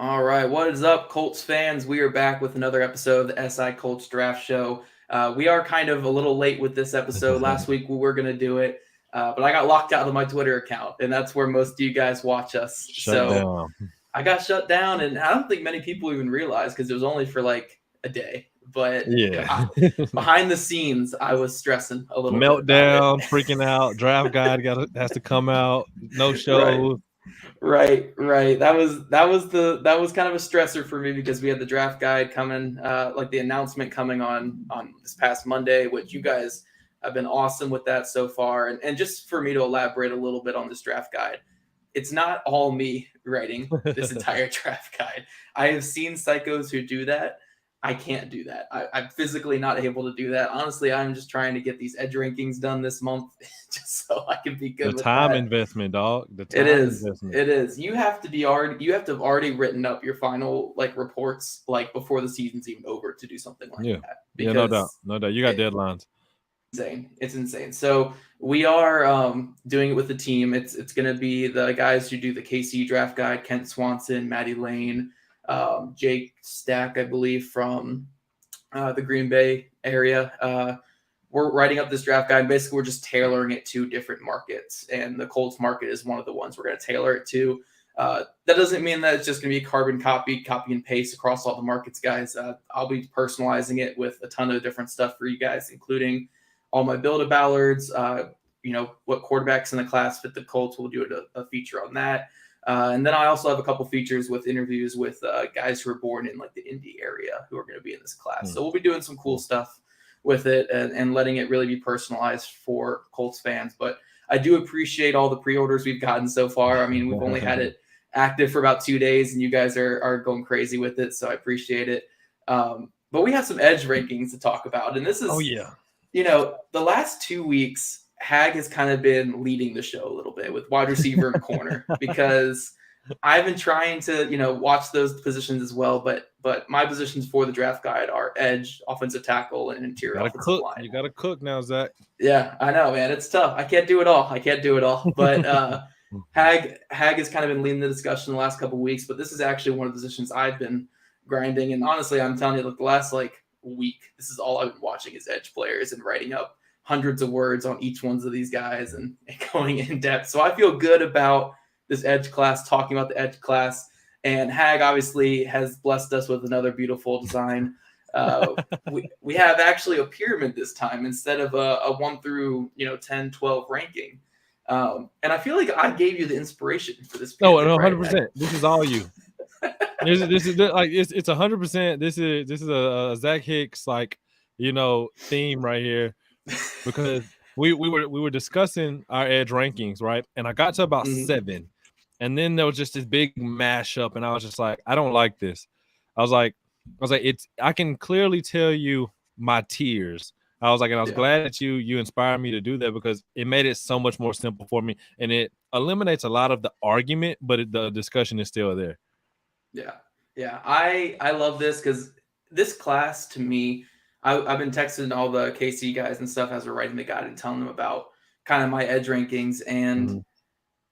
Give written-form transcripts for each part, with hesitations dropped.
All right, what is up, Colts fans? We are back with another episode of the SI Colts Draft Show. We are kind of a little late with this episode. Last week we were going to do it, but I got locked out of my Twitter account, and that's where most of you guys watch us. Shut So down. I got shut down, and I don't think many people even realized because it was only for like a day. But Yeah. behind the scenes, I was stressing a little bit about it. Meltdown, freaking out. Draft guide has to come out. No Right. shows. Right. That was kind of a stressor for me because we had the draft guide coming, like the announcement coming on this past Monday, which you guys have been awesome with that so far. And just for me to elaborate a little bit on this draft guide, it's not all me writing this entire draft guide. I have seen psychos who do that. I can't do that. I'm physically not able to do that. Honestly, I'm just trying to get these edge rankings done this month just so I can be good The with time that. investment, dog. The It time is. investment. It is. You have to have already written up your final like reports like before the season's even over to do something like Yeah. that. Yeah, no doubt. Because No doubt. You got deadlines. insane. It's insane. So we are doing it with the team. It's going to be the guys who do the KC draft guide: Kent Swanson, Maddie Lane, Jake Stack, I believe, from the Green Bay area. We're writing up this draft guide. Basically, we're just tailoring it to different markets, and the Colts market is one of the ones we're going to tailor it to. That doesn't mean that it's just going to be carbon copy and paste across all the markets, guys. I'll be personalizing it with a ton of different stuff for you guys, including all my build-a-ballards, what quarterbacks in the class fit the Colts. We'll do a feature on that. And then I also have a couple features with interviews with guys who are born in like the Indy area who are going to be in this class. So we'll be doing some cool stuff with it and letting it really be personalized for Colts fans. But I do appreciate all the pre-orders we've gotten so far. I mean, we've only had it active for about 2 days, and you guys are going crazy with it, so I appreciate it. But we have some edge rankings to talk about, and this is, yeah. The last 2 weeks, Hag has kind of been leading the show a little bit with wide receiver and corner because I've been trying to, watch those positions as well, but my positions for the draft guide are edge, offensive tackle, and interior offensive line. You got to cook now, Zach. Yeah, I know, man. It's tough. I can't do it all. But Hag has kind of been leading the discussion the last couple of weeks, but this is actually one of the positions I've been grinding. And honestly, I'm telling you, like the last week, this is all I've been watching is edge players and writing up hundreds of words on each one of these guys and going in depth. So I feel good about this edge class, talking about the edge class. And Hag obviously has blessed us with another beautiful design. We have actually a pyramid this time instead of a 1 through 10, 12 ranking. And I feel like I gave you the inspiration for this pyramid. No, 100%. Right? This is all you. This is like it's 100%. This is a Zach Hicks theme right here, because we were discussing our edge rankings, right? And I got to about 7, and then there was just this big mashup, and I was just like, I don't like this. I was like, I can clearly tell you my tiers. I was like, and I was glad that you inspired me to do that, because it made it so much more simple for me, and it eliminates a lot of the argument, but the discussion is still there. Yeah. I love this because this class, to me, I've been texting all the KC guys and stuff as we're writing the guide and telling them about kind of my edge rankings, and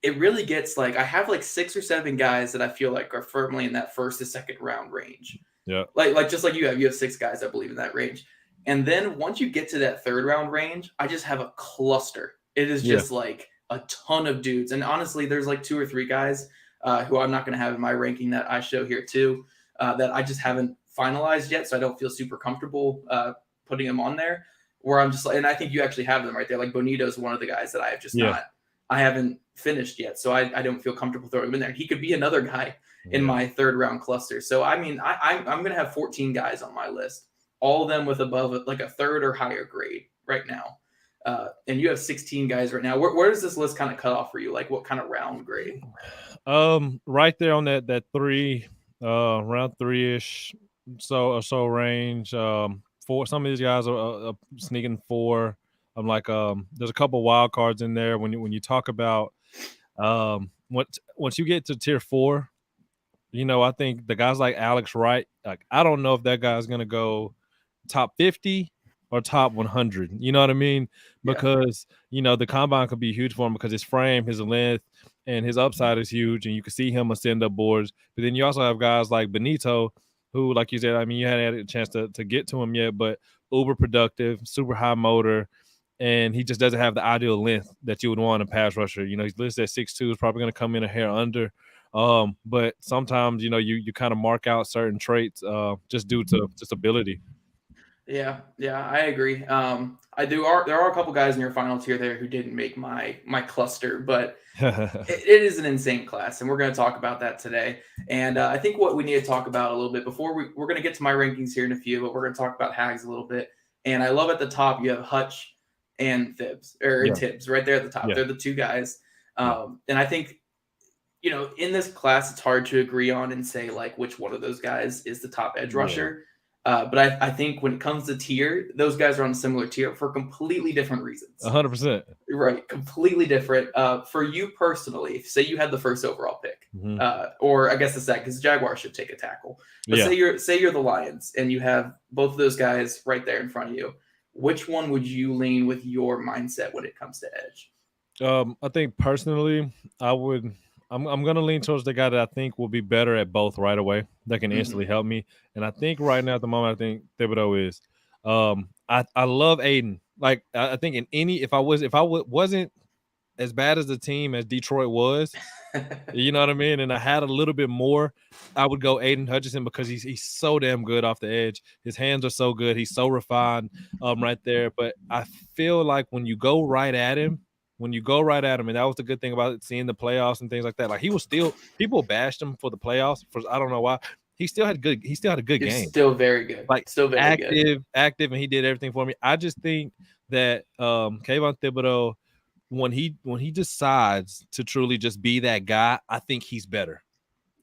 it really gets like I have like 6 or 7 guys that I feel like are firmly in that first to second round range. Yeah, like just like you have 6 guys I believe in that range, and then once you get to that third round range, I just have a cluster. It is just like a ton of dudes, and honestly, there's like 2 or 3 guys who I'm not going to have in my ranking that I show here too, that I just haven't finalized yet, so I don't feel super comfortable putting them on there. Where I'm just like, and I think you actually have them right there. Like Bonito is one of the guys that I have just I haven't finished yet, so I don't feel comfortable throwing him in there. He could be another guy in my third round cluster. So I mean, I'm going to have 14 guys on my list, all of them with above like a third or higher grade right now. And you have 16 guys right now. Where does this list kind of cut off for you? Like what kind of round grade? Right there on that 3, round 3-ish, so range. 4. Some of these guys are sneaking 4. I'm like, there's a couple wild cards in there. When you talk about once you get to tier 4, I think the guys like Alex Wright, like I don't know if that guy's gonna go top 50 or top 100. You know what I mean? Because the combine could be huge for him because his frame, his length, and his upside is huge, and you can see him ascend up boards. But then you also have guys like Benito, who, like you said, I mean, you hadn't had a chance to get to him yet, but uber productive, super high motor, and he just doesn't have the ideal length that you would want in a pass rusher. You know, he's listed at 6'2", is probably going to come in a hair under. But sometimes, you know, you kind of mark out certain traits just due to just ability. Yeah, I agree. There are a couple guys in your final tier there who didn't make my cluster, but it is an insane class, and we're going to talk about that today. And I think what we need to talk about a little bit before we're going to get to my rankings here in a few, but we're going to talk about Hags a little bit. And I love at the top you have Hutch and Tibbs right there at the top. Yeah. They're the two guys, and I think, you know, in this class it's hard to agree on and say like which one of those guys is the top edge rusher. But I think when it comes to tier, those guys are on a similar tier for completely different reasons. 100%. Right, completely different. For you personally, say you had the first overall pick, or I guess the second, because Jaguars should take a tackle. But say you're the Lions and you have both of those guys right there in front of you. Which one would you lean with your mindset when it comes to edge? I think personally, I'm gonna lean towards the guy that I think will be better at both right away. That can instantly help me. And I think right now at the moment, I think Thibodeau is. I love Aiden. Like I think in any if I wasn't as bad as the team as Detroit was, you know what I mean, and I had a little bit more, I would go Aiden Hutchinson because he's so damn good off the edge. His hands are so good. He's so refined right there. But I feel like when you go right at him, and that was the good thing about seeing the playoffs and things like that. Like he was still, people bashed him for the playoffs for I don't know why. He still had a good game. Still very good. Like still very good. Active, and he did everything for me. I just think that Kayvon Thibodeau, when he decides to truly just be that guy, I think he's better.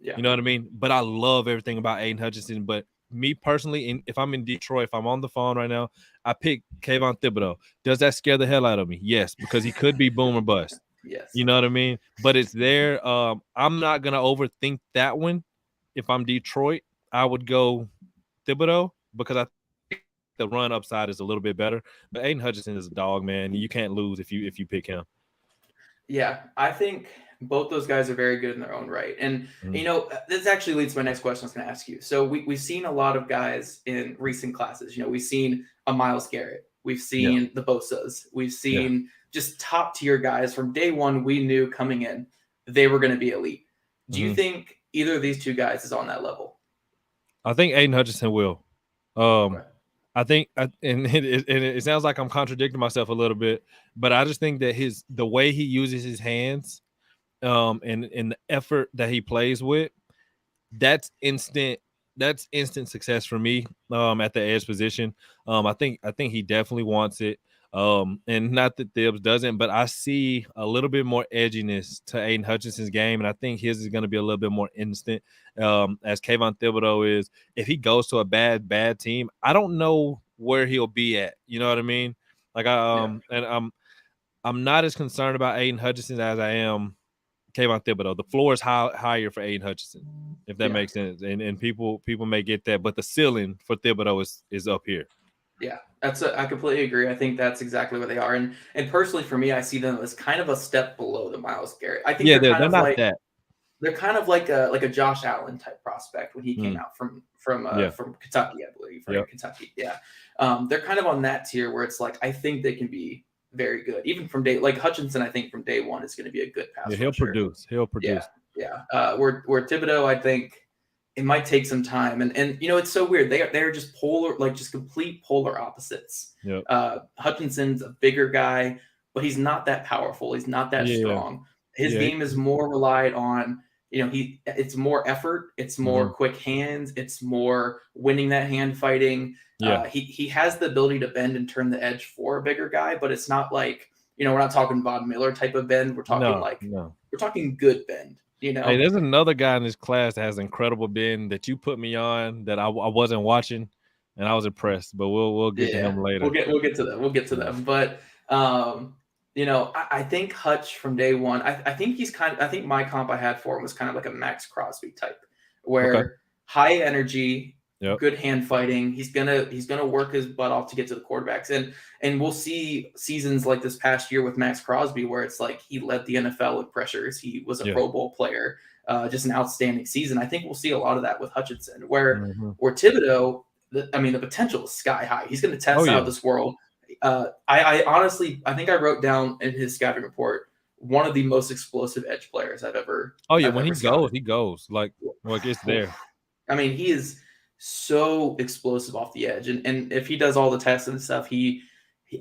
Yeah. You know what I mean? But I love everything about Aiden Hutchinson. But me personally, if I'm in Detroit, if I'm on the phone right now, I pick Kayvon Thibodeau. Does that scare the hell out of me? Yes, because he could be boom or bust. Yes. You know what I mean? But it's there. I'm not going to overthink that one. If I'm Detroit, I would go Thibodeau because I think the run upside is a little bit better. But Aiden Hutchinson is a dog, man. You can't lose if you pick him. Yeah, I think both those guys are very good in their own right. And, you know, this actually leads to my next question I was going to ask you. So we've seen a lot of guys in recent classes. You know, we've seen a Myles Garrett. We've seen the Bosas. We've seen just top tier guys from day one. We knew coming in they were going to be elite. Do you think either of these two guys is on that level? I think Aiden Hutchinson will. I think, and it sounds like I'm contradicting myself a little bit, but I just think that the way he uses his hands, and the effort that he plays with, that's instant success for me. At the edge position, I think he definitely wants it. And not that Thibs doesn't, but I see a little bit more edginess to Aiden Hutchinson's game, and I think his is going to be a little bit more instant. As Kayvon Thibodeau is, if he goes to a bad team, I don't know where he'll be at. You know what I mean? Like and I'm not as concerned about Aiden Hutchinson as I am Kayvon Thibodeau. The floor is higher for Aiden Hutchinson, if that makes sense. And people may get that, but the ceiling for Thibodeau is up here. Yeah, I completely agree. I think that's exactly what they are. And personally for me, I see them as kind of a step below the Myles Garrett. I think they're kind of like that. They're kind of like a Josh Allen type prospect when he came out from Kentucky, I believe, right? Kentucky. Yeah. They're kind of on that tier where it's like I think they can be very good. Even from like Hutchinson, I think from day one is going to be a good pass rusher. He'll produce. Yeah. Where Thibodeau, I think it might take some time. And you know, it's so weird. They're just polar, like just complete polar opposites. Yep. Hutchinson's a bigger guy, but he's not that powerful. He's not that strong. His game is more relied on, you know, it's more effort, it's more quick hands, it's more winning that hand fighting. He has the ability to bend and turn the edge for a bigger guy, but it's not like, you know, we're not talking Von Miller type of bend. We're talking we're talking good bend. You know, hey, there's another guy in this class that has incredible bend that you put me on that I wasn't watching, and I was impressed. But we'll get to him later. We'll get to them. We'll get to them. But you know, I think Hutch from day one. I think he's I think my comp I had for him was kind of like a Max Crosby type, where high energy, Yep. good hand fighting. He's gonna work his butt off to get to the quarterbacks, and we'll see seasons like this past year with Max Crosby where it's like he led the NFL with pressures. He was a Pro Bowl player, just an outstanding season. I think we'll see a lot of that with Hutchinson, where Thibodeau, the potential is sky high. He's going to test out of this world. I honestly, I think I wrote down in his scouting report one of the most explosive edge players I've ever. When he goes like it's there. I mean, he is so explosive off the edge, and if he does all the tests and stuff, he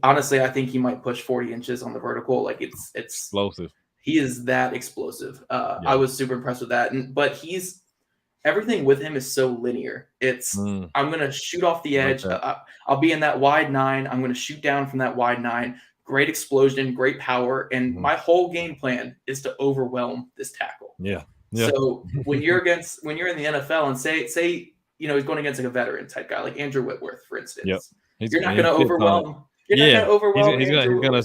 honestly, I think he might push 40 inches on the vertical. Like it's explosive. He is that explosive. I was super impressed with that, but everything with him is so linear. It's I'm gonna shoot off the edge. I'll be in that wide 9. I'm gonna shoot down from that wide 9. Great explosion, great power, and my whole game plan is to overwhelm this tackle. Yeah. So when you're in the NFL and say he's going against like a veteran type guy like Andrew Whitworth, for instance, you're not gonna overwhelm. You're not gonna overwhelm.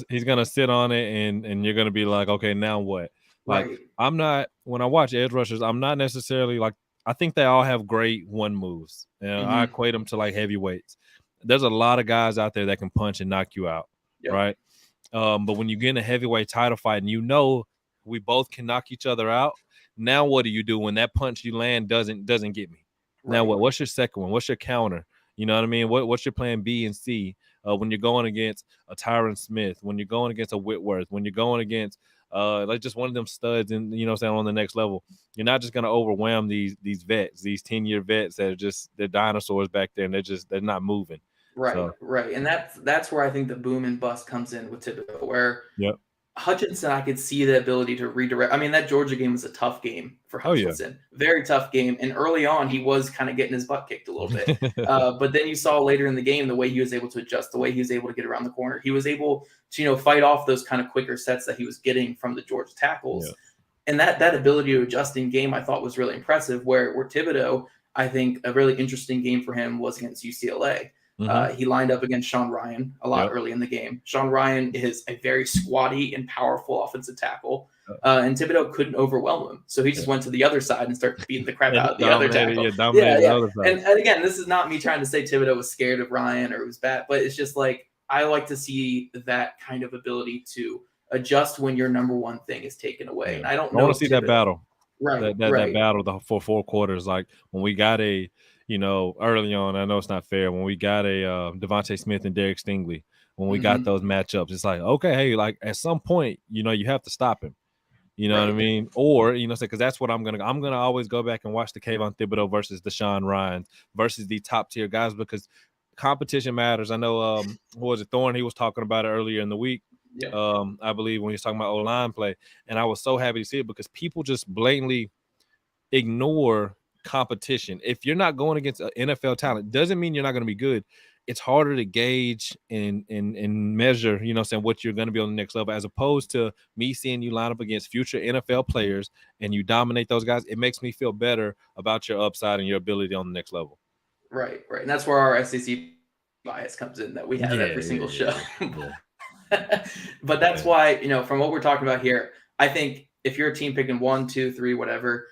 He's gonna sit on it, and you're gonna be like, okay, now what? Like I'm not, when I watch edge rushers, I'm not necessarily like, I think they all have great one moves. I equate them to like heavyweights. There's a lot of guys out there that can punch and knock you out, right? But when you get in a heavyweight title fight and we both can knock each other out, now what do you do when that punch you land doesn't get me? Now what? What's your second one? What's your counter? You know what I mean? What's your plan B and C when you're going against a Tyron Smith, when you're going against a Whitworth, when you're going against like just one of them studs and on the next level? You're not just gonna overwhelm these vets, these 10-year vets that are they're dinosaurs back there and they're not moving. Right. And that's where I think the boom and bust comes in with Thibodeau, where Hutchinson, I could see the ability to redirect. I mean, that Georgia game was a tough game for Hutchinson. Very tough game. And early on, he was kind of getting his butt kicked a little bit. But then you saw later in the game the way he was able to adjust, the way he was able to get around the corner. He was able to, fight off those kind of quicker sets that he was getting from the Georgia tackles. Yeah. And that ability to adjust in game, I thought was really impressive, where Thibodeau, I think a really interesting game for him was against UCLA. He lined up against Sean Ryan a lot early in the game. Sean Ryan is a very squatty and powerful offensive tackle, and Thibodeau couldn't overwhelm him. So he just went to the other side and started beating the crap out of the other tackle. The other side. And again, this is not me trying to say Thibodeau was scared of Ryan or it was bad, but it's just like I like to see that kind of ability to adjust when your number one thing is taken away. And I don't know. I want to see that battle. Right. That battle for 4 quarters. Like when we got early on, I know it's not fair. When we got a Devontae Smith and Derek Stingley, when we got those matchups, it's like, okay, hey, like at some point, you have to stop him. You know what I mean? Or, because that's what I'm going to always go back and watch the Kayvon Thibodeau versus Deshaun Ryan versus the top tier guys, because competition matters. I know, who was it, Thorne? He was talking about it earlier in the week. Yeah. I believe when he was talking about O-line play. And I was so happy to see it because people just blatantly ignore competition. If you're not going against an NFL talent, doesn't mean you're not going to be good. It's harder to gauge and measure, what you're going to be on the next level, as opposed to me seeing you line up against future NFL players and you dominate those guys. It makes me feel better about your upside and your ability on the next level. Right. And that's where our SEC bias comes in that we have every single show. But that's why, from what we're talking about here, I think if you're a team picking 1, 2, 3, whatever,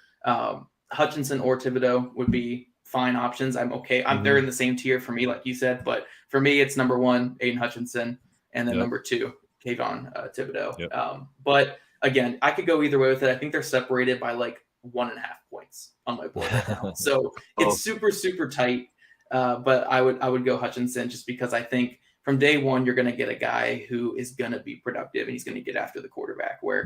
Hutchinson or Thibodeau would be fine options. I'm okay. They're in the same tier for me, like you said, but for me, it's number 1, Aiden Hutchinson, and then number 2, Kayvon Thibodeau. But again, I could go either way with it. I think they're separated by like 1.5 points on my board right now. So it's super, super tight. But I would go Hutchinson just because I think from day one, you're going to get a guy who is going to be productive and he's going to get after the quarterback, where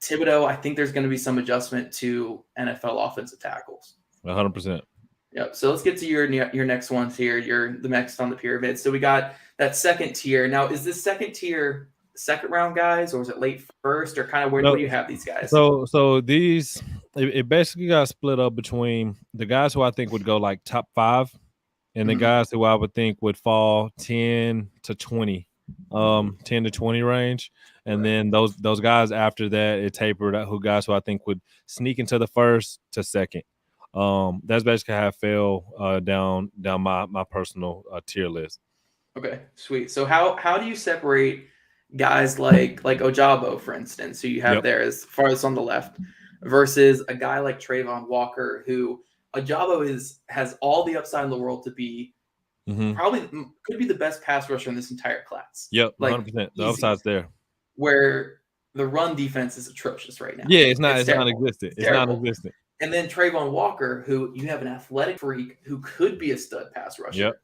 Thibodeau, I think there's going to be some adjustment to NFL offensive tackles. 100%. Yep. So let's get to your next ones here. You're the next on the pyramid. So we got that second tier. Now, is this second tier second round guys, or is it late first, or kind of where do you have these guys? So these, it basically got split up between the guys who I think would go like top 5 and the guys who I would think would fall 10 to 20 range. And then those guys after that, it tapered out, guys who I think would sneak into the first to second. That's basically how I fell down my personal tier list. Okay, sweet. So how do you separate guys like Ojabo, for instance, who you have there as far as on the left, versus a guy like Trayvon Walker, who Ajabo has all the upside in the world to be probably could be the best pass rusher in this entire class. Yep, like 100%. The easy. upside's there. Where the run defense is atrocious right now. Yeah, it's not terrible. non-existent. It's non-existent. And then Trayvon Walker, who you have an athletic freak who could be a stud pass rusher. Yep.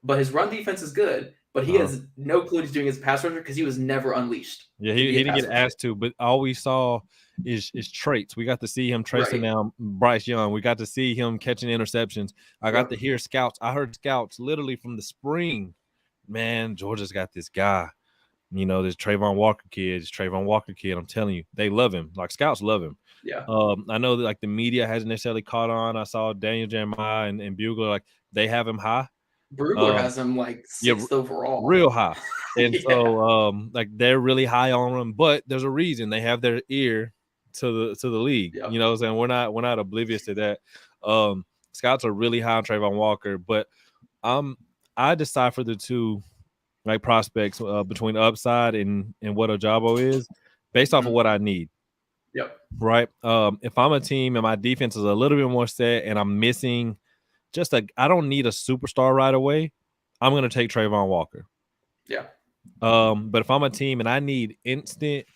But his run defense is good, but he has no clue he's doing as a pass rusher because he was never unleashed. Yeah, he didn't get asked to, but all we saw is traits. We got to see him tracing down Bryce Young. We got to see him catching interceptions. I got to hear scouts. I heard scouts literally from the spring. Man, Georgia's got this guy. You know, this Trayvon Walker kid. I'm telling you, they love him. Like, scouts love him. Yeah. I know that, like, the media hasn't necessarily caught on. I saw Daniel Jeremiah and Bugler, like, they have him high. Brugler has him like 6th overall. Real high. And so like, they're really high on him, but there's a reason they have their ear to the league. You know what I'm saying? We're not oblivious to that. Scouts are really high on Trayvon Walker, but I decipher the two like prospects between upside and what Ajabo is based off of what I need. Yep. Right. If I'm a team and my defense is a little bit more set and I'm missing I don't need a superstar right away, I'm going to take Trayvon Walker. Yeah. But if I'm a team and I need instant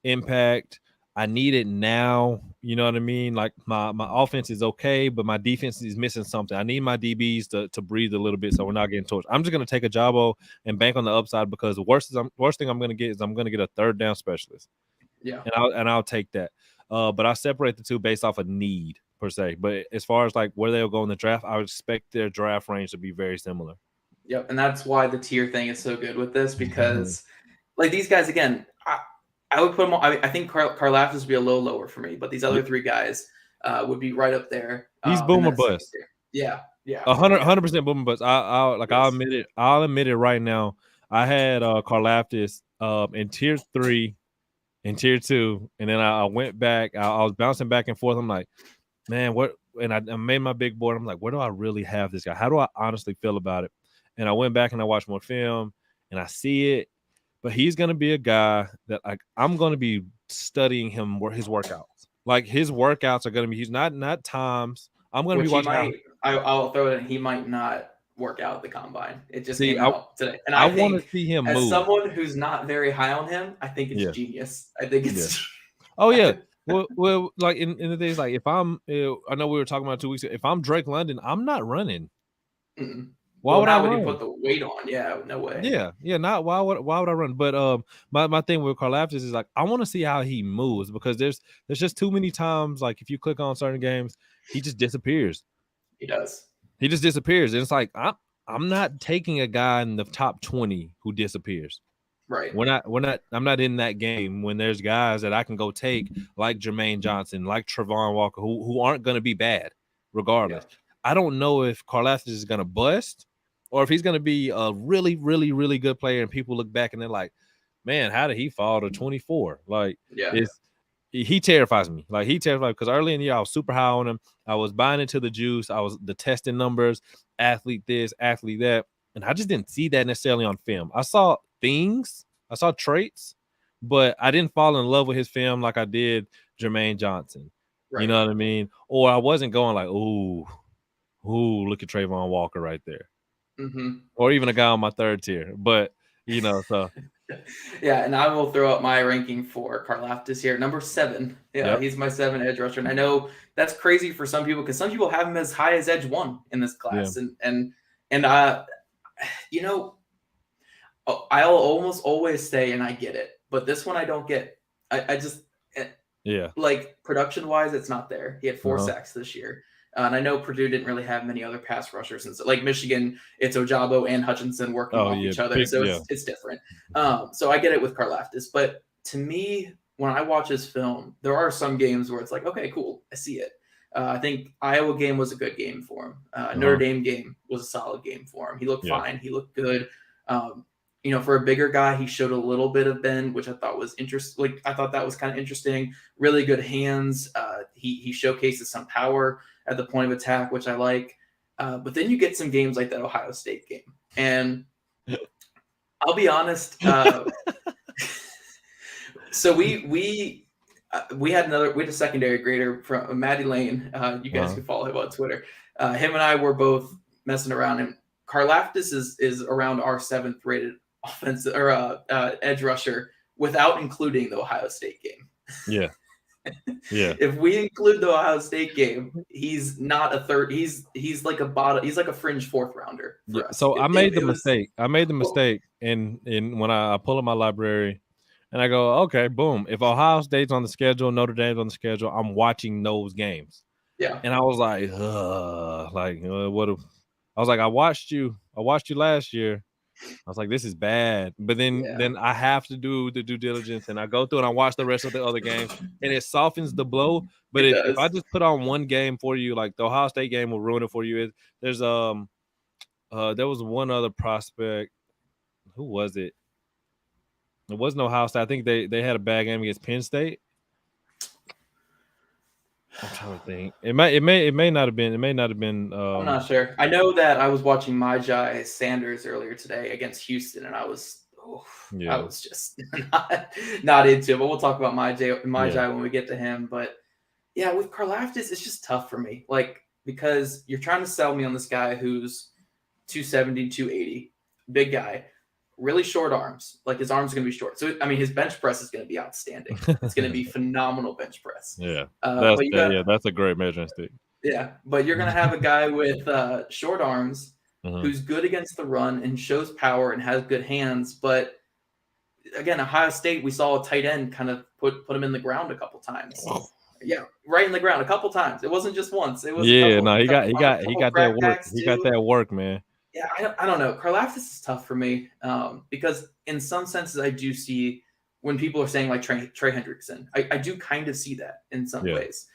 impact, I need it now. You know what I mean? Like, my offense is okay, but my defense is missing something. I need my DBs to breathe a little bit so we're not getting torched. I'm just going to take Ajabo and bank on the upside, because the worst thing I'm going to get is I'm going to get a third down specialist. Yeah. And I'll take that. But I separate the two based off of need per se. But as far as like where they'll go in the draft, I would expect their draft range to be very similar. Yep. And that's why the tier thing is so good with this, because like these guys, again, I would put them on. I think Karlaftis would be a little lower for me, but these other three guys would be right up there. He's boomer bust. Yeah. 100% boomer bust. I'll admit it. I'll admit it right now. I had Karlaftis in tier 3, in tier 2, and then I went back. I was bouncing back and forth. I'm like, man, what? And I made my big board. I'm like, where do I really have this guy? How do I honestly feel about it? And I went back and I watched more film, and I see it. But he's going to be a guy that I'm going to be studying him, his workouts. Like, his workouts are going to be, he's not times. I'm going to be watching. I'll throw it in. He might not work out at the combine. It just came out today. And I want to see him as move. Someone who's not very high on him, I think it's genius. I think it's. Oh, yeah. Well, like in the days, like if I know we were talking about 2 weeks ago, if I'm Drake London, I'm not running. Mm-mm. Why would I run? You put the weight on? Yeah, no way. Yeah. Not why would I run? But my thing with Karlaftis is like, I want to see how he moves, because there's just too many times, like if you click on certain games, he just disappears. He does. He just disappears, and it's like I'm not taking a guy in the top 20 who disappears. Right. I'm not in that game when there's guys that I can go take, like Jermaine Johnson, like Trayvon Walker, who aren't going to be bad regardless. Yeah. I don't know if Karlaftis is going to bust, or if he's going to be a really, really, really good player, and people look back and they're like, man, how did he fall to 24? Like, he terrifies me. Like, he terrifies me, because early in the year I was super high on him. I was buying into the juice. I was the testing numbers, athlete this, athlete that, and I just didn't see that necessarily on film. I saw things, I saw traits, but I didn't fall in love with his film like I did Jermaine Johnson. Right. You know what I mean? Or I wasn't going like, ooh, look at Trayvon Walker right there. Mm-hmm. Or even a guy on my third tier. But, so. Yeah, and I will throw up my ranking for Karlaftis here. Number 7. Yeah, He's my 7 edge rusher. And I know that's crazy for some people, because some people have him as high as edge 1 in this class. Yeah. And I'll almost always say, and I get it, but this one I don't get. I just like, production wise, it's not there. He had 4 sacks this year. And I know Purdue didn't really have many other pass rushers. And so, like Michigan, it's Ajabo and Hutchinson working off each other. It's different. So I get it with Karlaftis. But to me, when I watch his film, there are some games where it's like, okay, cool, I see it. I think Iowa game was a good game for him. Notre Dame game was a solid game for him. He looked fine. He looked good. For a bigger guy, he showed a little bit of bend, which I thought was interesting. Like, I thought that was kind of interesting. Really good hands. He showcases some power at the point of attack, which I like. But then you get some games like that Ohio State game. And I'll be honest. So we had a secondary grader from Maddie Lane. You guys can follow him on Twitter. Him and I were both messing around, and Karlaftis is around our 7th rated offensive or edge rusher without including the Ohio State game. Yeah. Yeah. If we include the Ohio State game, he's not a third. He's like a bottom. He's like a fringe 4th rounder. For us. So I made the mistake. I made the mistake, and when I pull up my library, and I go, okay, boom. If Ohio State's on the schedule, Notre Dame's on the schedule, I'm watching those games. Yeah. And I was like, what? I was like, I watched you last year. I was like, this is bad. But then I have to do the due diligence, and I go through and I watch the rest of the other games, and it softens the blow. But if I just put on one game for you, like the Ohio State game will ruin it for you. There's there was one other prospect. Who was it? It wasn't Ohio State. I think they had a bad game against Penn State. I'm trying to think. It may not have been. I'm not sure. I know that I was watching Myjai Sanders earlier today against Houston, and I was just not into it. But we'll talk about Myjai when we get to him. But yeah, with Karlaftis, it's just tough for me. Like, because you're trying to sell me on this guy who's 270, 280, big guy. Really short arms. Like, his arms are going to be short. So, I mean, his bench press is going to be outstanding. It's going to be phenomenal bench press. Yeah. That's a great measuring stick. Yeah. But you're going to have a guy with short arms who's good against the run and shows power and has good hands. But, again, Ohio State, we saw a tight end kind of put him in the ground a couple times. Oh. Yeah, right in the ground a couple times. It wasn't just once. It was he got that work. He got that work, man. Yeah, I don't know. Karlaftis is tough for me because in some senses I do see when people are saying like Trey Hendrickson. I do kind of see that in some ways.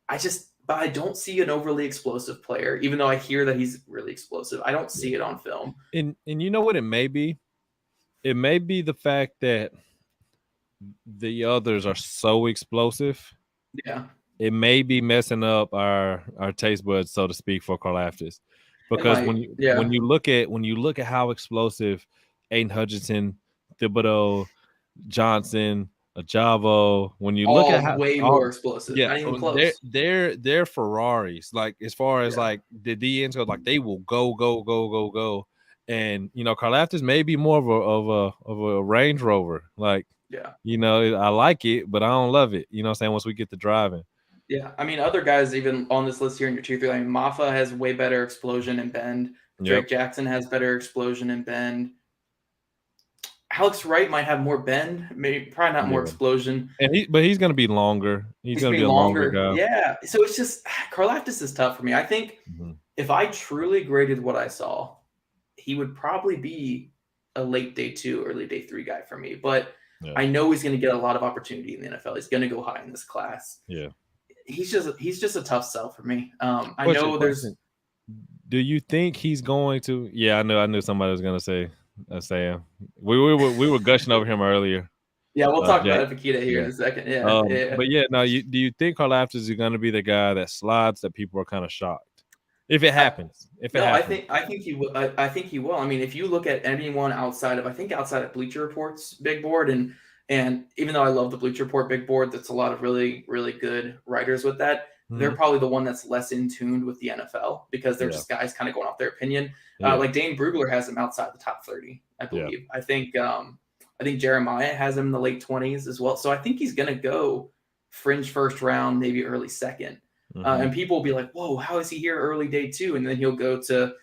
But I don't see an overly explosive player, even though I hear that he's really explosive. I don't see it on film. And you know what it may be? It may be the fact that the others are so explosive. Yeah. It may be messing up our taste buds, so to speak, for Karlaftis. Because when you look at how explosive Aiden Hutchinson, Thibodeau, Johnson, Ajavo, when you look at how more explosive, not even close. They're Ferraris. Like, as far as like the DNs go, like they will go. And Karlaftis may be more of a Range Rover. Like, I like it, but I don't love it. You know what I'm saying? Once we get to driving. Yeah, I mean, other guys even on this list here in your 2-3. I mean, Maffa has way better explosion and bend. Drake Jackson has better explosion and bend. Alex Wright might have more bend, probably not more explosion. But he's going to be longer. He's going to be a longer guy. Yeah, so it's just Karlaftis is tough for me. I think if I truly graded what I saw, he would probably be a late day 2, early day 3 guy for me. But I know he's going to get a lot of opportunity in the NFL. He's going to go high in this class. Yeah. He's just a tough sell for me. I know there's. Do you think he's going to? Yeah, I knew somebody was going to say Sam. We were gushing over him earlier. Yeah, we'll talk about Fakita here in a second. Yeah, But do you think Karlaftis is going to be the guy that slides that people are kind of shocked if it happens? I think he will. I think he will. I mean, if you look at anyone outside of Bleacher Report's big board and even though I love the Bleacher Report big board, that's a lot of really, really good writers with that. They're probably the one that's less in tuned with the NFL because they're just guys kind of going off their opinion. Like Dane Brugler has him outside the top 30, I believe. I think Jeremiah has him in the late 20s as well. So I think he's going to go fringe first round, maybe early second. And people will be like, "Whoa, how is he here early day 2?" And then he'll go to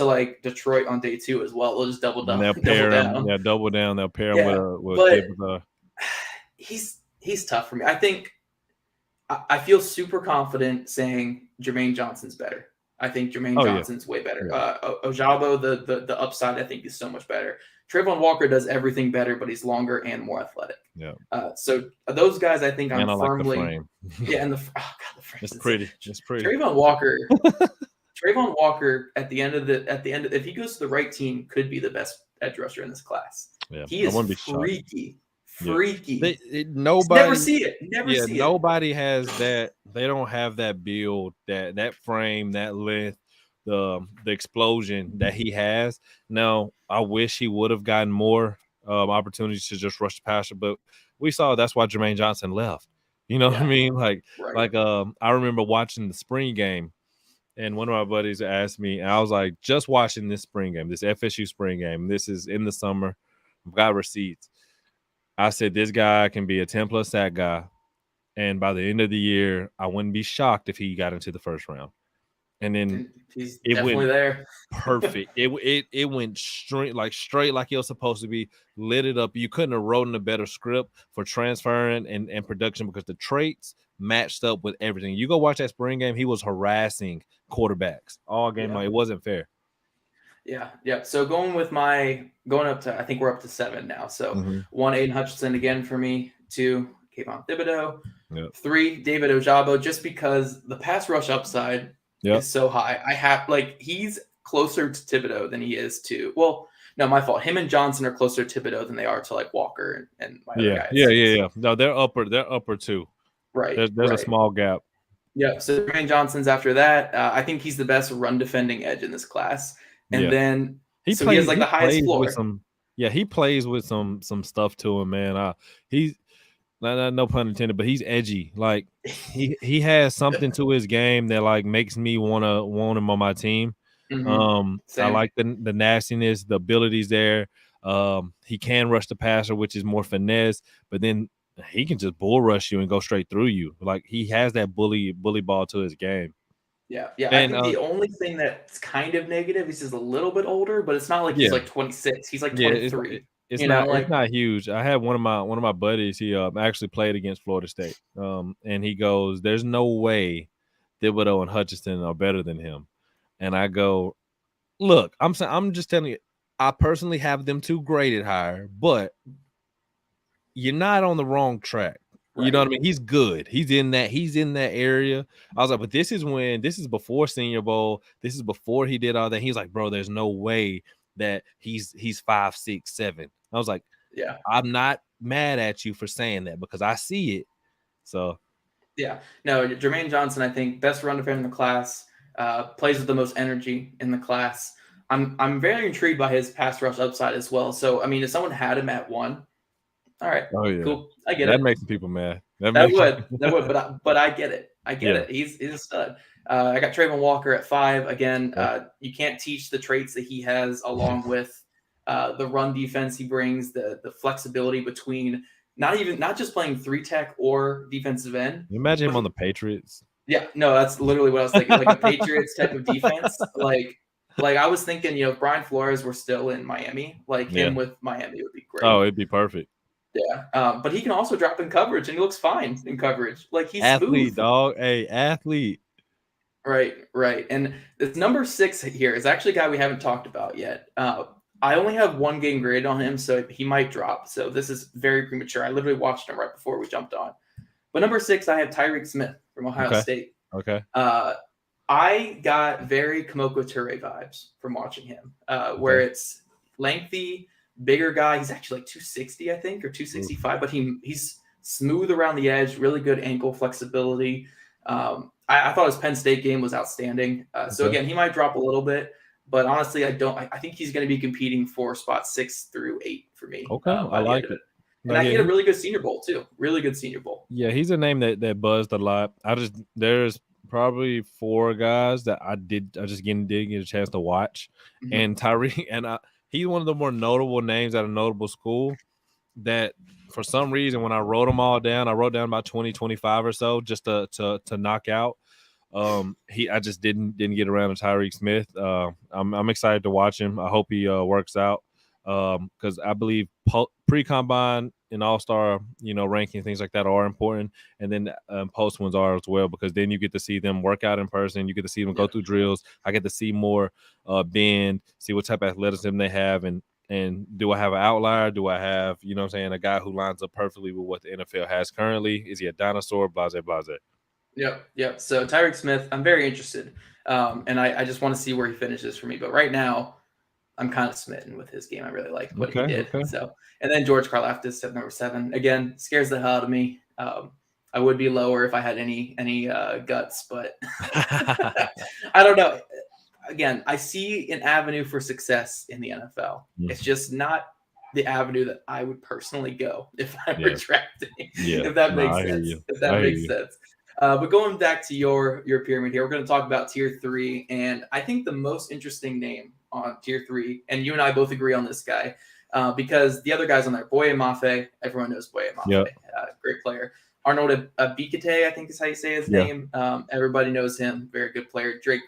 like Detroit on day 2 as well. They'll just double down. They'll pair him. Yeah, double down. They'll pair him with he's tough for me. I think I feel super confident saying Jermaine Johnson's better. I think Jermaine Johnson's way better. Ojabo, the upside, I think, is so much better. Trayvon Walker does everything better, but he's longer and more athletic. Yeah. So those guys, I think, I'm firmly. Like the frame. Yeah, and the frame. It's pretty. Trayvon Walker at the end of if he goes to the right team, could be the best edge rusher in this class. Yeah, he is freaky. Nobody never see it. Nobody has that. They don't have that build, that frame, that length, the explosion that he has. Now, I wish he would have gotten more opportunities to just rush the passer, but we saw that's why Jermaine Johnson left. You know what I mean? Like I remember watching the spring game, and one of my buddies asked me, and I was like, just watching this spring game, this FSU spring game. This is in the summer. I've got receipts. I said, this guy can be a 10+ sack guy. And by the end of the year, I wouldn't be shocked if he got into the first round. And then he's it definitely went there. perfect. It went straight like it was supposed to be, lit it up. You couldn't have written a better script for transferring and production, because the traits matched up with everything. You go watch that spring game, he was harassing quarterbacks all game long. It wasn't fair. Yeah. So going up to, I think we're up to 7 now. So 1, Aiden Hutchinson again for me. 2, Kayvon Thibodeau. 3, David Ojabo, just because the pass rush upside is so high. He's closer to Thibodeau than he is to, well, no, my fault. Him and Johnson are closer to Thibodeau than they are to like Walker and my other guys. Yeah. No, they're upper too. Right. There's a small gap. Yeah. So Jermaine Johnson's after that. I think he's the best run defending edge in this class. And then he has like the highest floor. He plays with some stuff to him, man. He's no pun intended, but he's edgy. Like he has something to his game that like makes me want him on my team. I like the nastiness, the abilities there. He can rush the passer, which is more finesse, but then he can just bull rush you and go straight through you. Like he has that bully ball to his game. Yeah. And, I think the only thing that's kind of negative is he's a little bit older, but it's not like he's like 26. He's like 23. It's not huge. I had one of my buddies. He actually played against Florida State. And he goes, "There's no way Thibodeau and Hutchinson are better than him." And I go, "Look, I'm just telling you, I personally have them 2 graded higher, but you're not on the wrong track." You know what I mean? He's good. He's in that area. I was like, but this is before Senior Bowl. This is before he did all that. He's like, bro, there's no way that he's 5, 6, 7. I was like, yeah, I'm not mad at you for saying that because I see it. So yeah. No, Jermaine Johnson, I think best run defender in the class, plays with the most energy in the class. I'm very intrigued by his pass rush upside as well. So I mean, if someone had him at 1, all right. Oh yeah. Cool. I get it. That makes people mad. That would. But I get it. He's a stud. I got Trayvon Walker at 5. Again, you can't teach the traits that he has, along with the run defense he brings, the flexibility between not just playing 3-tech or defensive end. You imagine him on the Patriots. Yeah, no, that's literally what I was thinking. Like a Patriots type of defense. Like I was thinking, if Brian Flores were still in Miami, him with Miami would be great. Oh, it'd be perfect. Yeah, but he can also drop in coverage, and he looks fine in coverage. Like he's athlete, smooth. dog. Hey, athlete. Right. And this number 6 here is actually a guy we haven't talked about yet. I only have 1 game grade on him, so he might drop. So this is very premature. I literally watched him right before we jumped on. But number 6, I have Tyreek Smith from Ohio State. Okay. I got very Kamoko Toure vibes from watching him, where it's lengthy, bigger guy. He's actually like 260, I think, or 265, but he's smooth around the edge, really good ankle flexibility. I thought his Penn State game was outstanding. So again, he might drop a little bit, but honestly, I think he's going to be competing for spot 6 through 8 for me. Okay, I like it. And he had a really good Senior Bowl too. Really good Senior Bowl. Yeah, he's a name that buzzed a lot. There's probably 4 guys that I just didn't get a chance to watch, and Tyreek and he's one of the more notable names at a notable school that for some reason when I wrote them all down, I wrote down about 20, 25 or so just to knock out. I just didn't get around to Tyreek Smith. I'm excited to watch him. I hope he works out because I believe pre-combine and all-star, ranking, things like that are important. And then post ones are as well, because then you get to see them work out in person. You get to see them go through drills. I get to see more bend, see what type of athleticism they have. And do I have an outlier? Do I have, a guy who lines up perfectly with what the NFL has currently? Is he a dinosaur? Blase. Yep. So Tyreek Smith, I'm very interested. And I just want to see where he finishes for me. But right now, I'm kind of smitten with his game. I really like what he did. Okay. So, and then George Karlaftis at number 7. Again, scares the hell out of me. I would be lower if I had any guts, but I don't know. Again, I see an avenue for success in the NFL. It's just not the avenue that I would personally go if I were drafting. Yeah. If that No, makes I hear sense. you. If that I hear makes you. sense. But going back to your pyramid here, we're going to talk about tier 3, and I think the most interesting name on tier 3, and you and I both agree on this guy, because the other guys on there, Boye Mafe, everyone knows Boye Mafe, Yep. Great player. Arnold Abikate, I think is how you say his name. Everybody knows him, very good player. Drake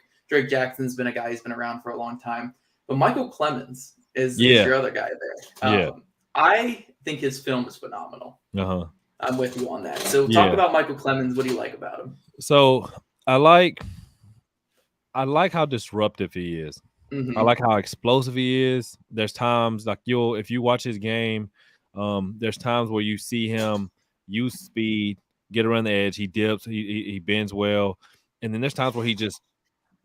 Jackson's been a guy who's been around for a long time. But Michael Clemens is your other guy there. I think his film is phenomenal. I'm with you on that. So talk about Michael Clemens. What do you like about him? So I like how disruptive he is. I like how explosive he is. There's times like if you watch his game, there's times where you see him use speed, get around the edge, he dips, he bends well, and then there's times where he just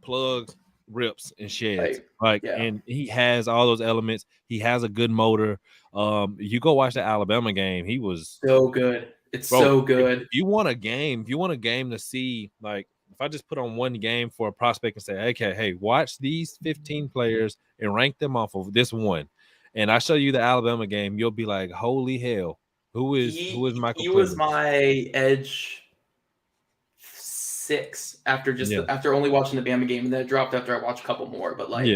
plugs, rips, and sheds. And he has all those elements. He has a good motor. You go watch the Alabama game, he was so good. It's so good. If you want a game to see, like, if I just put on one game for a prospect and say, okay, hey, watch these 15 players and rank them off of this one, and I show you the Alabama game, you'll be like, holy hell, who is Michael Clemens? He was my edge 6 after only watching the Bama game, and then it dropped after I watched a couple more. But like,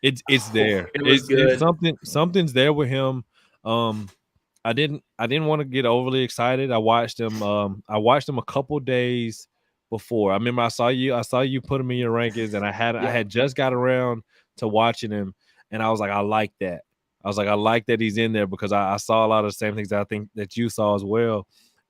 it's there. It was good. Something's there with him. I didn't want to get overly excited. I watched him a couple days before. I remember I saw you put him in your rankings, and I had just got around to watching him, and I was like, I like that. I was like, I like that he's in there, because I saw a lot of the same things that I think that you saw as well.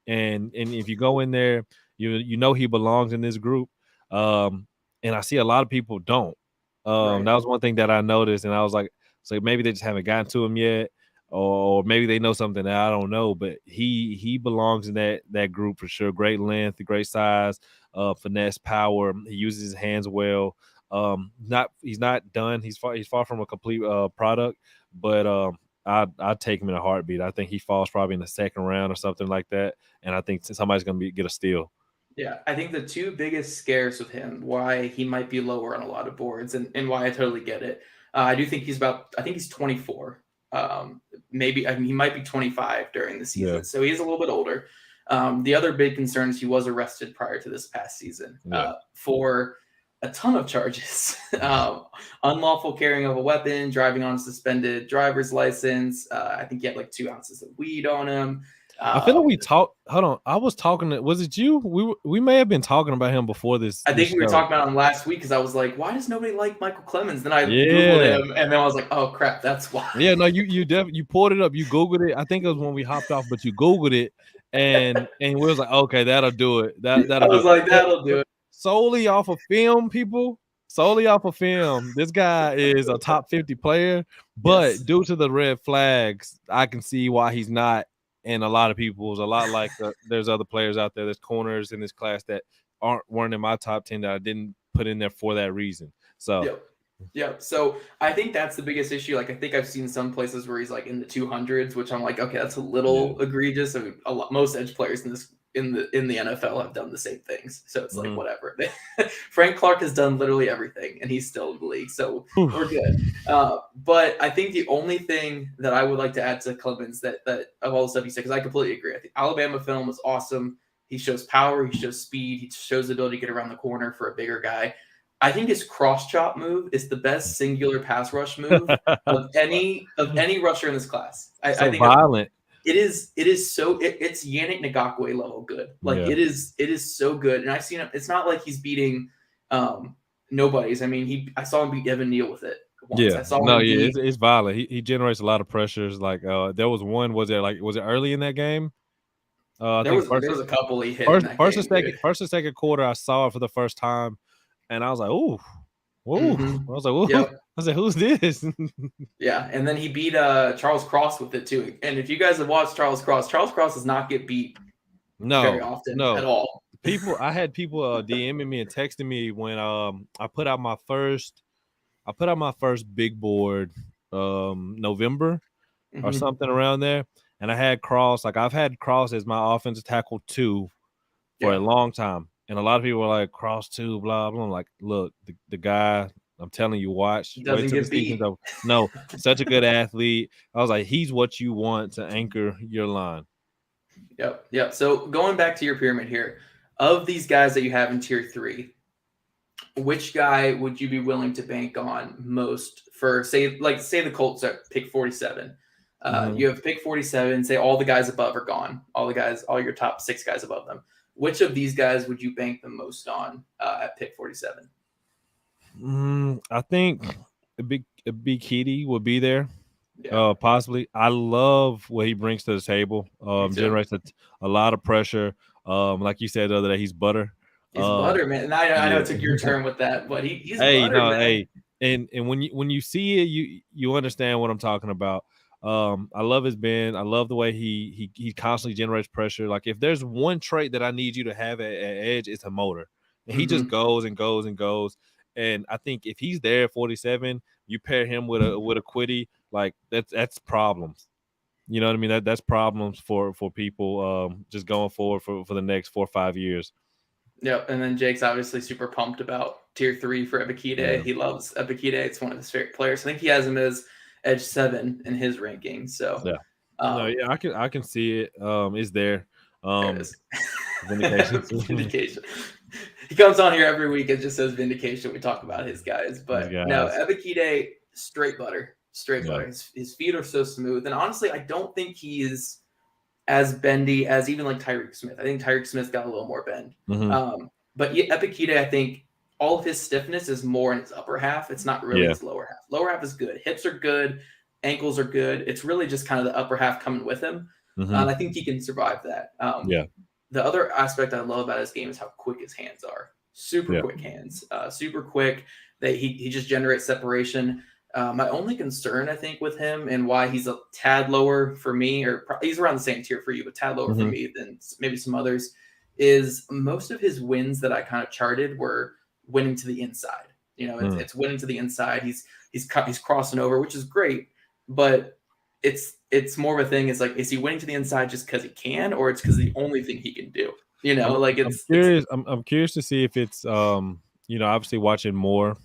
And if you go in there, you know he belongs in this group. And I see a lot of people don't. That was one thing that I noticed, and I was like, so maybe they just haven't gotten to him yet, or maybe they know something that I don't know. But he belongs in that group for sure. Great length, great size, finesse, power. He uses his hands well. He's not done. He's far from a complete product, but I'd take him in a heartbeat. I think he falls probably in the second round or something like that, and I think somebody's going to get a steal. Yeah, I think the two biggest scares with him, why he might be lower on a lot of boards, and why I totally get it. I do think he's 24. Maybe, I mean, he might be 25 during the season, so he's a little bit older. The other big concern is he was arrested prior to this past season for a ton of charges. Unlawful carrying of a weapon, driving on a suspended driver's license. I think he had like 2 ounces of weed on him. I feel like we talked. Hold on, I was talking. Was it you? We may have been talking about him before this. I think we were talking about him last week, because I was like, why does nobody like Michael Clemens? Then I Googled him, and then I was like, oh crap, that's why. Yeah, no, you pulled it up, you Googled it. I think it was when we hopped off, but you Googled it, and we was like, okay, that'll do it. That'll do it. Solely off of film, people. Solely off of film. This guy is a top 50 player, but due to the red flags, I can see why he's not. And a lot of people's a lot like there's other players out there. There's corners in this class that weren't in my top 10 that I didn't put in there for that reason. So Yep. So I think that's the biggest issue. Like, I think I've seen some places where he's like in the 200s, which I'm like, okay, that's a little egregious. I mean, most edge players in the NFL have done the same things. So it's like, whatever. Frank Clark has done literally everything, and he's still in the league. So we're good. But I think the only thing that I would like to add to Clemens that of all the stuff he said, because I completely agree. I think Alabama film was awesome. He shows power. He shows speed. He shows the ability to get around the corner for a bigger guy. I think his cross chop move is the best singular pass rush move of any rusher in this class. I think violent. It's Yannick Ngakoue level good. Like it is so good. And I've seen him. It's not like he's beating nobodies. I mean, I saw him beat Evan Neal with it once. It's violent. He generates a lot of pressures. Like there was one. Was it early in that game? There was a couple he hit. First and second quarter, I saw it for the first time. And I was like, ooh. I was like, ooh. Yep. I was like, who's this? Yeah. And then he beat Charles Cross with it too. And if you guys have watched Charles Cross does not get beat very often at all. I had people DMing me and texting me when I put out my first big board November or something around there. And I had Cross. Like, I've had Cross as my offensive tackle 2 for a long time. And a lot of people were like, Cross 2, blah, blah. I'm like, look, the guy I'm telling you, watch. Wait Doesn't till the get season's beat. over. No, such a good athlete. I was like, he's what you want to anchor your line. Yep. So going back to your pyramid here, of these guys that you have in tier 3, which guy would you be willing to bank on most for, say the Colts at pick 47? You have pick 47, say all the guys above are gone. All your top 6 guys above them. Which of these guys would you bank the most on at pick 47? I think a big Kitty would be there. Yeah, Possibly. I love what he brings to the table. me too. Generates a lot of pressure. Like you said the other day, he's butter. He's butter, man. And I know Yeah. it took your turn with that, but he's Hey, butter, no, man. hey, and when you see it, you understand what I'm talking about. I love his bend. I love the way he constantly generates pressure. Like if there's one trait that I need you to have at edge, it's a motor. And he just goes and goes and goes. And I think if he's there at 47, you pair him with a quitty, like that's problems. You know what I mean? That's problems for people just going forward for the next 4 or 5 years. Yep, and then Jake's obviously super pumped about tier 3 for Ebikide. Yeah. He loves Ebikide. It's one of his favorite players. I think he has him as edge 7 in his ranking. So Yeah. No, yeah, I can see it. It's there. There it is. Vindication. Vindication. He comes on here every week and just says vindication. We talk about his guys, but no, Ebikide, straight butter. Yeah. His feet are so smooth, and honestly, I don't think he is as bendy as even like Tyreek Smith. I think Tyreek Smith got a little more bend. But Epikita, I think all of his stiffness is more in his upper half. It's not really his lower half. Lower half is good. Hips are good. Ankles are good. It's really just kind of the upper half coming with him. And I think he can survive that. The other aspect I love about his game is how quick his hands are. Super quick hands. Super quick. He just generates separation. My only concern, I think, with him and why he's a tad lower for me, or he's around the same tier for you, but tad lower for me than maybe some others, is most of his wins that I kind of charted were winning to the inside. You know, it's winning to the inside. He's crossing over, which is great, but it's more of a thing. It's like, is he winning to the inside just because he can, or it's because the only thing he can do? You know, I'm curious. I'm curious to see if it's obviously watching more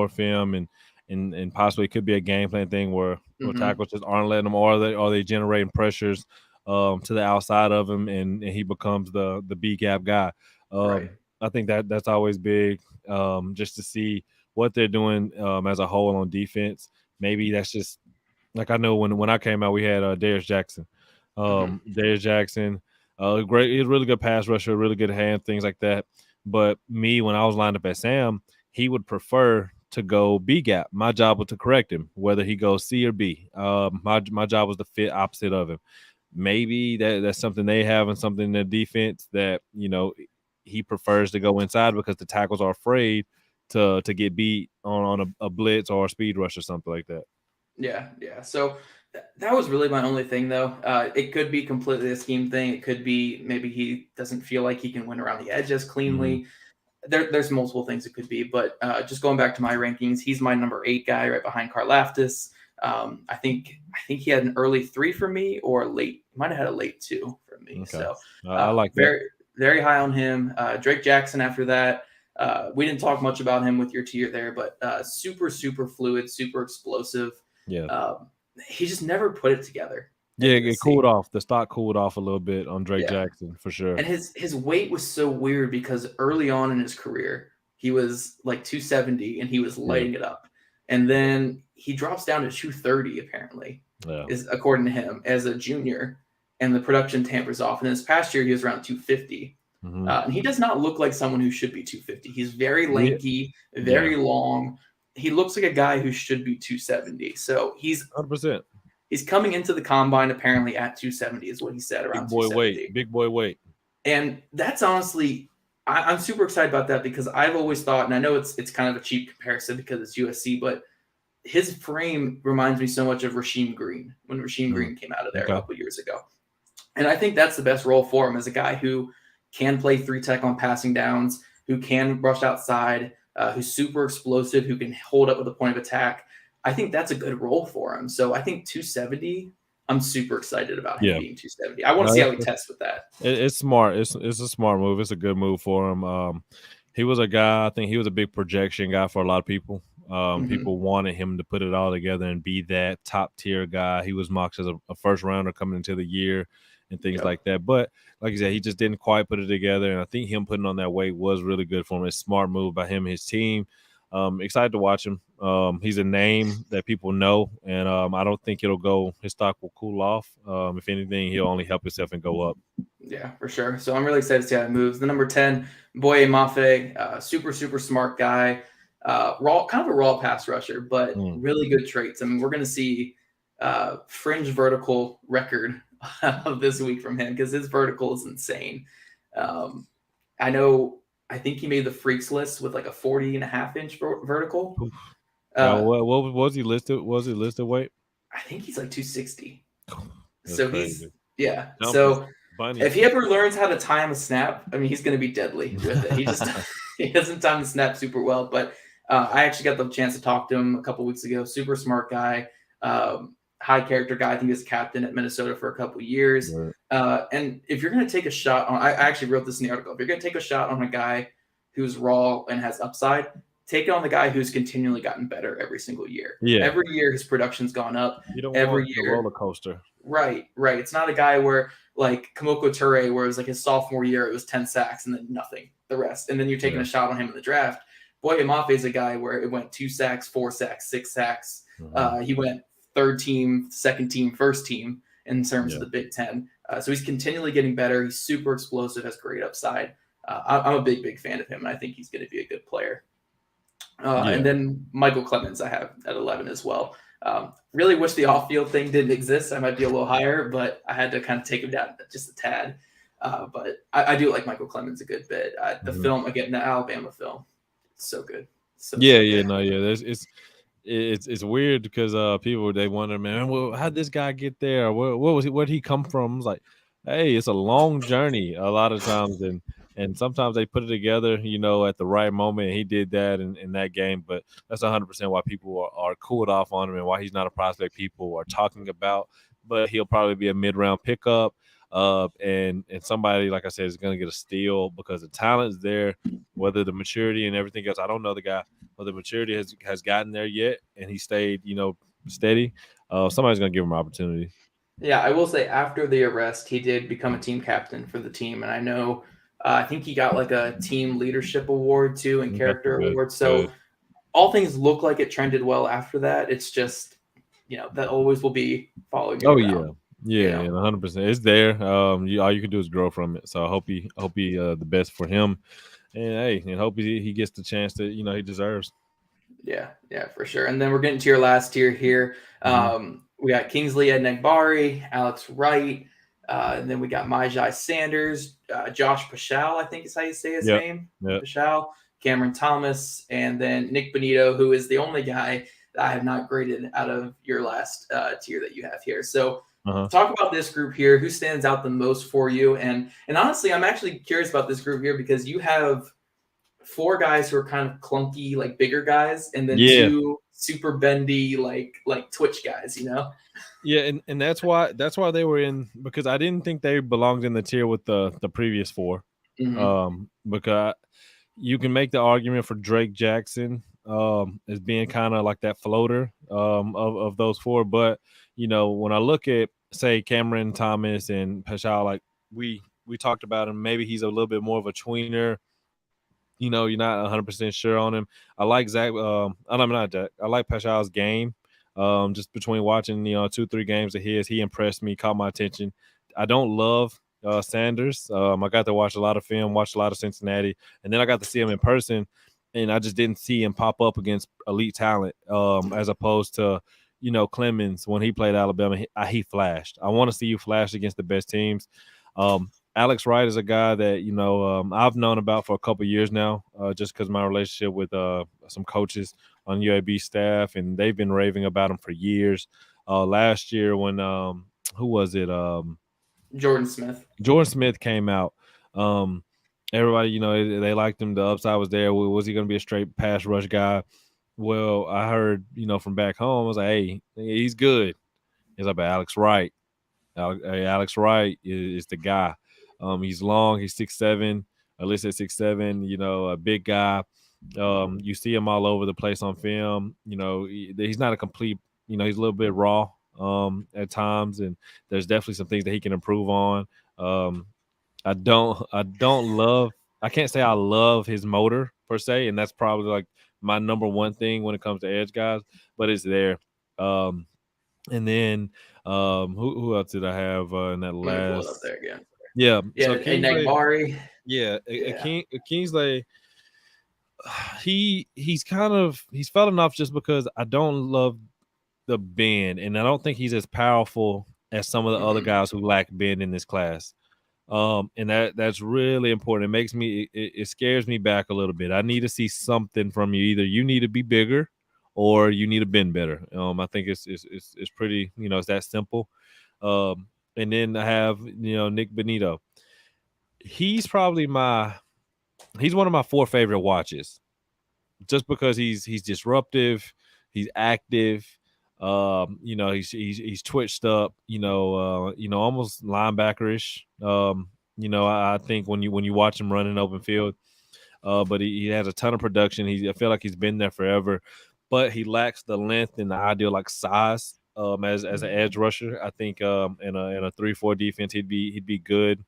film and possibly it could be a game plan thing where tackles just aren't letting him, or they generating pressures to the outside of him, and he becomes the B gap guy. Right. I think that's always big, just to see what they're doing as a whole on defense. Maybe that's just like, I know when I came out, we had Darius Jackson. Darius Jackson, great, he's a really good pass rusher, really good hand, things like that. But me, when I was lined up at Sam, he would prefer to go B gap. My job was to correct him, whether he goes C or B. My job was to fit opposite of him. Maybe that's something they have, and something in the defense that he prefers to go inside because the tackles are afraid to get beat on a blitz or a speed rush or something like that. Yeah. So that was really my only thing, though. It could be completely a scheme thing. It could be maybe he doesn't feel like he can win around the edges cleanly. There's multiple things it could be, but just going back to my rankings, he's my number 8 guy, right behind Karlaftis. I think he had an early 3 for me, or late. He might have had a late 2 for me. Okay. So I like very, very high on him. Drake Jackson after that. We didn't talk much about him with your tier there, but super fluid, super explosive. Yeah. He just never put it together. Yeah, it cooled off. The stock cooled off a little bit on Drake Jackson for sure. And his weight was so weird because early on in his career, he was like 270 and he was lighting it up. And then he drops down to 230, apparently, is according to him, as a junior. And the production tampers off. And this past year, he was around 250. And he does not look like someone who should be 250. He's very lanky, very long. He looks like a guy who should be 270. So he's 100%. He's coming into the combine apparently at 270 is what he said, around 270. Big boy weight. And that's honestly, I'm super excited about that because I've always thought, and I know it's kind of a cheap comparison because it's USC, but his frame reminds me so much of Rasheem Green when Rasheem Green came out of there a couple of years ago. And I think that's the best role for him, as a guy who can play 3-tech on passing downs, who can rush outside, who's super explosive, who can hold up with a point of attack. I think that's a good role for him. So I think 270, I'm super excited about him being 270. I want to see how he tests with that. It's smart. It's a smart move. It's a good move for him. he was a guy. I think he was a big projection guy for a lot of people. Hmm. People wanted him to put it all together and be that top tier guy. He was mocked as a first rounder coming into the year and things Yep. like that. But like you said, he just didn't quite put it together. And I think him putting on that weight was really good for him. It's a smart move by him and his team. Excited to watch him. He's a name that people know, and I don't think it'll go. His stock will cool off. If anything, he'll only help himself and go up. Yeah, for sure. So I'm really excited to see how it moves. The number 10, Boye Mafe, super, super smart guy. Raw, kind of a raw pass rusher, but Mm. really good traits. I mean, we're going to see fringe vertical record of this week from him because his vertical is insane. Um, I know, I think he made the freaks list with like a 40.5 inch vertical. What was he listed? Was he listed weight? I think he's like 260. That's So he's, crazy. yeah. Jumpers, So if bunnies. he ever learns how to time a snap, I mean, he's going to be deadly with it. He just he doesn't time the snap super well. But I actually got the chance to talk to him a couple weeks ago. Super smart guy, high character guy. I think he was captain at Minnesota for a couple years. Right. And if you're going to take a shot on, I actually wrote this in the article. If you're going to take a shot on a guy who's raw and has upside, take it on the guy who's continually gotten better every single year. Yeah. Every year his production's gone up. You don't Every want the year. roller coaster. Right. It's not a guy where like Kamoko Ture, where it was like his sophomore year, it was 10 sacks and then nothing the rest. And then you're taking a shot on him in the draft. Boye Mafe is a guy where it went 2 sacks, 4 sacks, 6 sacks. He went third team, second team, first team in terms of the Big Ten. So he's continually getting better. He's super explosive, has great upside. I'm a big fan of him, and I think he's going to be a good player. And then Michael Clemens I have at 11 as well. Really wish the off-field thing didn't exist. I might be a little higher, but I had to kind of take him down just a tad. But I do like Michael Clemens a good bit. The film, again, the Alabama film, so good. So good. No, it's weird because people they wonder, man, well, how'd this guy get there? What was he? Where'd he come from? It's like, hey, it's a long journey a lot of times, and sometimes they put it together, at the right moment. He did that in that game, but that's 100% why people are cooled off on him and why he's not a prospect people are talking about. But he'll probably be a mid-round pickup. And somebody, like I said, is going to get a steal because the talent is there, whether the maturity and everything else. I don't know the guy, but the maturity has gotten there yet, and he stayed, steady. Somebody's going to give him an opportunity. Yeah, I will say after the arrest, he did become a team captain for the team, and I know I think he got like a team leadership award too and character award. So all things look like it trended well after that. It's just that always will be following you around. Yeah, 100%. It's there. All you can do is grow from it. So I hope he the best for him, and hope he gets the chance that he deserves. Yeah, for sure. And then we're getting to your last tier here. We got Kingsley Enagbari, Alex Wright, and then we got Myjai Sanders, Josh Paschal, I think is how you say his name. Yep. Paschal, Cameron Thomas, and then Nick Bonito, who is the only guy that I have not graded out of your last tier that you have here. So talk about this group here. Who stands out the most for you? And honestly, I'm actually curious about this group here because you have 4 guys who are kind of clunky, like bigger guys, and then 2 super bendy, like Twitch guys, Yeah, and that's why they were in, because I didn't think they belonged in the tier with the previous 4. Because you can make the argument for Drake Jackson as being kind of like that floater of those 4, but when I look at, say, Cameron Thomas and Paschal, like we talked about him, maybe he's a little bit more of a tweener. You're not 100% sure on him. I like Zach. I'm not Jack. I like Paschal's game. Just between watching 2-3 games of his, he impressed me, caught my attention. I don't love Sanders. I got to watch a lot of film, watch a lot of Cincinnati, and then I got to see him in person, and I just didn't see him pop up against elite talent as opposed to Clemens when he played Alabama. He flashed. I want to see you flash against the best teams. Alex Wright is a guy that I've known about for a couple of years now, just because my relationship with some coaches on UAB staff, and they've been raving about him for years. Last year when who was it? Jordan Smith. Jordan Smith came out. Everybody, they liked him. The upside was there. Was he going to be a straight pass rush guy? Well, I heard, from back home, I was like, hey, he's good. He's like, Alex Wright. Alex Wright is the guy. He's long. He's 6'7". at least at 6'7", you know, a big guy. You see him all over the place on film. You know, he's not a complete, you know, he's a little bit raw at times, and there's definitely some things that he can improve on. Um, I don't love. I can't say I love his motor per se, and that's probably like my number one thing when it comes to edge guys, but it's there. Um, and then who else did I have in that Let me pull it up last? there again. Yeah, Yeah, so a Kingsley. Nagbari. Yeah, Yeah. Kingsley. He's fallen off just because I don't love the bend, and I don't think he's as powerful as some of the other Mm-hmm. guys who lack bend in this class. And that's really important. It makes me it scares me back a little bit. I need to see something from you. Either you need to be bigger, or you need to bend better. I think it's pretty. You know, it's that simple. And then I have Nick Benito. He's probably he's one of my four favorite watches, just because he's disruptive, he's active. He's twitched up. Almost linebackerish. I think when you watch him run in open field, but he has a ton of production. I feel like he's been there forever, but he lacks the length and the ideal like size. As an edge rusher, I think in a 3-4 defense he'd be good.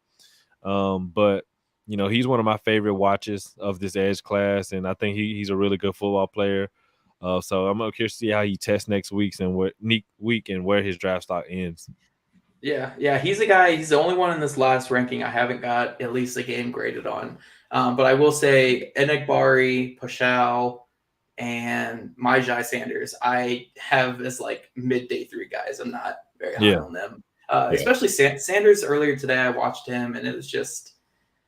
But he's one of my favorite watches of this edge class, and I think he's a really good football player. So I'm curious to see how he tests next week and where his draft stock ends. Yeah, he's a guy. He's the only one in this last ranking I haven't got at least a game graded on. But I will say Enagbari, Pashal, and Majai Sanders, I have as like mid day 3 guys. I'm not very high Yeah, on them. yeah. Especially Sanders earlier today. I watched him, and it was just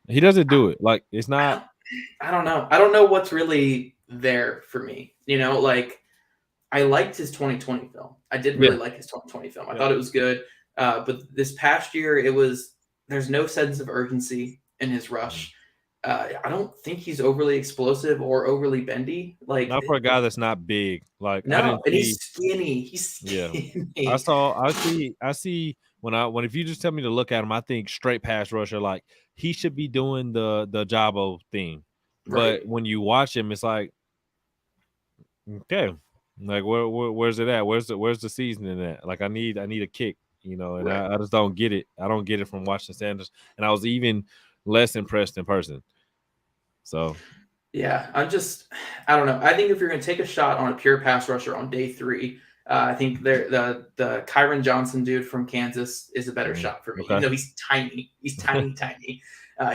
He doesn't do it. Like it's not. I don't know. I don't know what's really there for me. Like I liked his 2020 film. I did really like his 2020 film. I thought it was good. But this past year, there's no sense of urgency in his rush. I don't think he's overly explosive or overly bendy. Like Not for a guy that's not big. Like I no, didn't and see. he's skinny. He's Yeah, skinny. I see when if you just tell me to look at him, I think straight pass rusher. Like he should be doing the Jabo thing, Right, but when you watch him, it's like okay, like where's it at? Where's the seasoning at? Like I need a kick, and right. I just don't get it. I don't get it from watching Sanders, and I was even less impressed in person. So Yeah, I don't know. I think if you're going to take a shot on a pure pass rusher on day 3, I think the Kyron Johnson dude from Kansas is a better shot for me. okay, Even though he's tiny, tiny.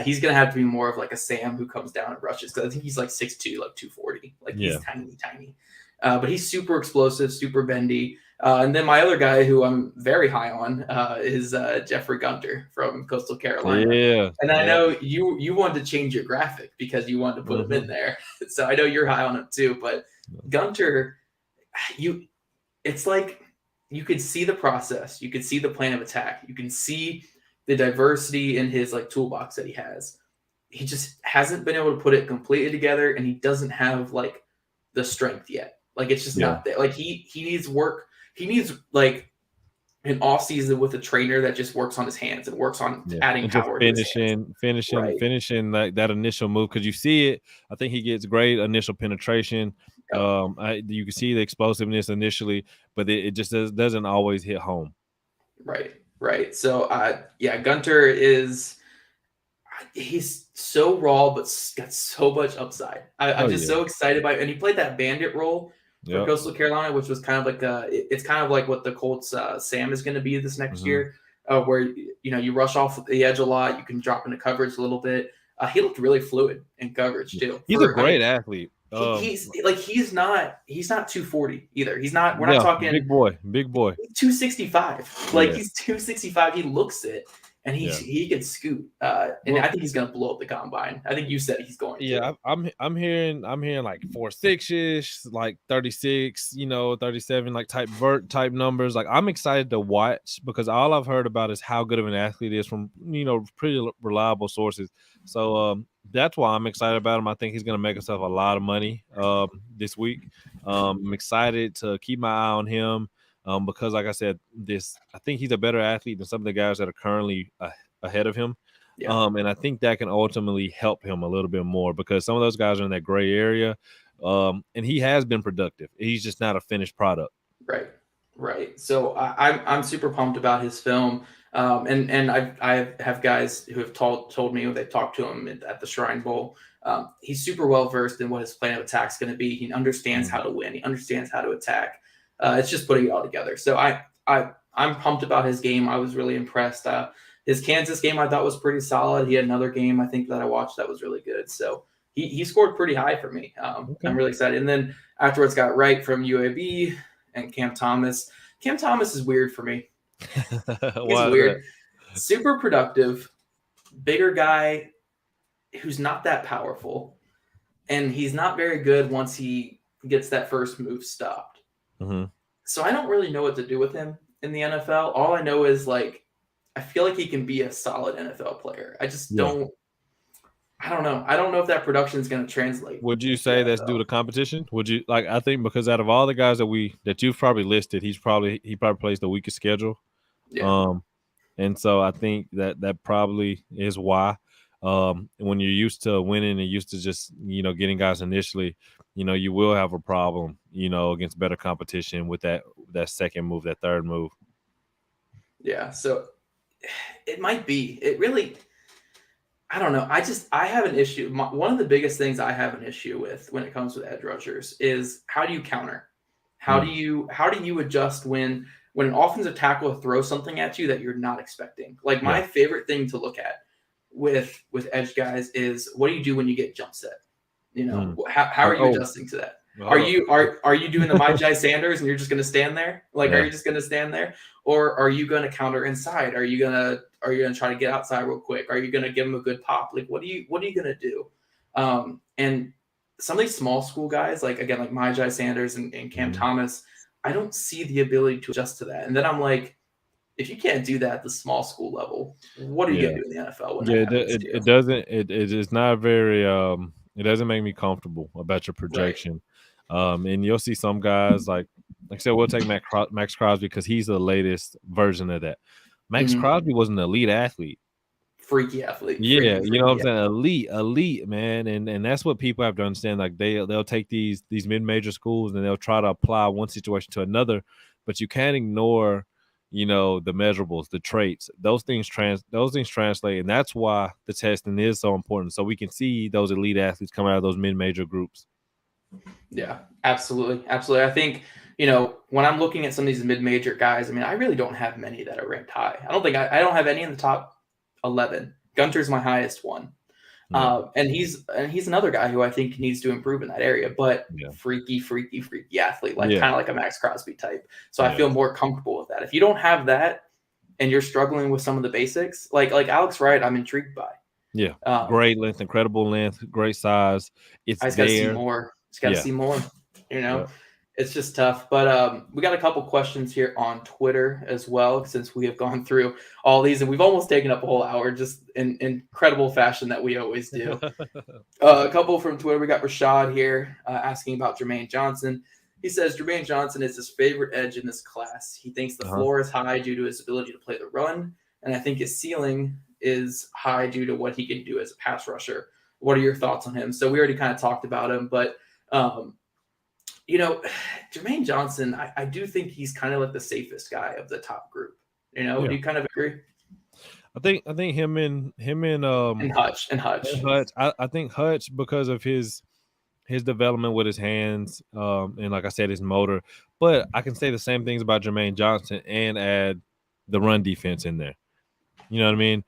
He's going to have to be more of like a Sam who comes down and rushes, because I think he's like 6'2", like 240. Like yeah, he's tiny. But he's super explosive, super bendy. And then my other guy who I'm very high on is Jeffrey Gunter from Coastal Carolina. yeah, And I know you wanted to change your graphic because you wanted to put him in there. So I know you're high on him too. But Gunter, it's like you could see the process, you could see the plan of attack, you can see the diversity in his like toolbox that he has. He just hasn't been able to put it completely together, and he doesn't have like the strength yet. Like it's just yeah. not there. Like he needs work. He needs like an off season with a trainer that just works on his hands and works on adding And just power to his hands. Right. finishing that initial move, because you see it. I think he gets great initial penetration. Yep. You can see the explosiveness initially, but it just doesn't always hit home. Right. So, Gunter he's so raw, but got so much upside. I'm just so excited by it. And he played that bandit role for Yep. Coastal Carolina, which was kind of like it's kind of like what the Colts Sam is going to be this next year, where you rush off the edge a lot, you can drop into coverage a little bit. He looked really fluid in coverage too. He's a great athlete. He's not 240 either. He's not. We're not talking big boy. 265. Like he's 265. He looks it, and he can scoot. And I think he's gonna blow up the combine. I think you said he's going to. Yeah, I'm hearing like 4.6-ish, like 36, 37, like type numbers. Like I'm excited to watch, because all I've heard about is how good of an athlete he is from pretty reliable sources. So that's why I'm excited about him. I think he's gonna make himself a lot of money this week. I'm excited to keep my eye on him. Because like I said, I think he's a better athlete than some of the guys that are currently ahead of him. Yeah. And I think that can ultimately help him a little bit more because some of those guys are in that gray area. And he has been productive. He's just not a finished product. Right. Right. So I'm super pumped about his film. And I have guys who have told me when they talked to him at the Shrine Bowl. He's super well versed in what his plan of attack is going to be. He understands how to win. He understands how to attack. It's just putting it all together. So I'm pumped about his game. I was really impressed. His Kansas game I thought was pretty solid. He had another game I think that I watched that was really good. So he scored pretty high for me. Okay. I'm really excited. And then afterwards got Wright from UAB and Cam Thomas. Cam Thomas is weird for me. He's weird. Super productive, bigger guy who's not that powerful. And he's not very good once he gets that first move stopped. Mm-hmm. So I don't really know what to do with him in the NFL. All I know is like I feel like he can be a solid NFL player. I just don't. I don't know. I don't know if that production is going to translate. Would you say that's due to competition? Would you like? I think because out of all the guys that you've probably listed, he probably plays the weakest schedule. Yeah. And so I think that probably is why. When you're used to winning and used to just getting guys initially, you will have a problem, against better competition with that second move, that third move. Yeah. So it might be. It really. I don't know. I have an issue. One of the biggest things I have an issue with when it comes with edge rushers is how do you counter? How do you adjust when an offensive tackle throws something at you that you're not expecting? Like my favorite thing to look at with edge guys is what do you do when you get jump set? How are you adjusting to that? Are you doing the Myjai Sanders and you're just going to stand there? Like, are you just going to stand there, or are you going to counter inside? Are you gonna try to get outside real quick? Are you going to give him a good pop? Like, what are you going to do? And some of these small school guys, like Myjai Sanders and Cam Thomas, I don't see the ability to adjust to that. And then I'm like, if you can't do that at the small school level, what are you going to do in the NFL? When it doesn't. It is not very. It doesn't make me comfortable about your projection. Right. And you'll see some guys like I said, we'll take Max Crosby because he's the latest version of that. Max Crosby was an elite athlete. Freaky athlete. Yeah, you know what I'm saying? Elite, man. And that's what people have to understand. Like they'll take these mid-major schools and they'll try to apply one situation to another, but you can't ignore, the measurables, the traits. Those things translate, and that's why the testing is so important. So we can see those elite athletes come out of those mid-major groups. Yeah, absolutely. Absolutely. I think, when I'm looking at some of these mid-major guys, I mean, I really don't have many that are ranked high. I don't have any in the top 11. Gunter's my highest one. And he's another guy who I think needs to improve in that area, but freaky athlete, kind of like a Max Crosby type. So I feel more comfortable with that. If you don't have that and you're struggling with some of the basics, like Alex Wright, I'm intrigued by. Yeah. Great length, incredible length, great size. It's I just got to see more. Just got to see more, It's just tough. But we got a couple questions here on Twitter as well, since we have gone through all these and we've almost taken up a whole hour just in incredible fashion that we always do. A couple from Twitter. We got Rashad here asking about Jermaine Johnson. He says Jermaine Johnson is his favorite edge in this class. He thinks the floor is high due to his ability to play the run, and I think his ceiling is high due to what he can do as a pass rusher. What are your thoughts on him? So we already kind of talked about him, but Jermaine Johnson, I do think he's kind of like the safest guy of the top group. Do you kind of agree? I think him and Hutch. I think Hutch because of his development with his hands, and like I said, his motor. But I can say the same things about Jermaine Johnson and add the run defense in there. You know what I mean?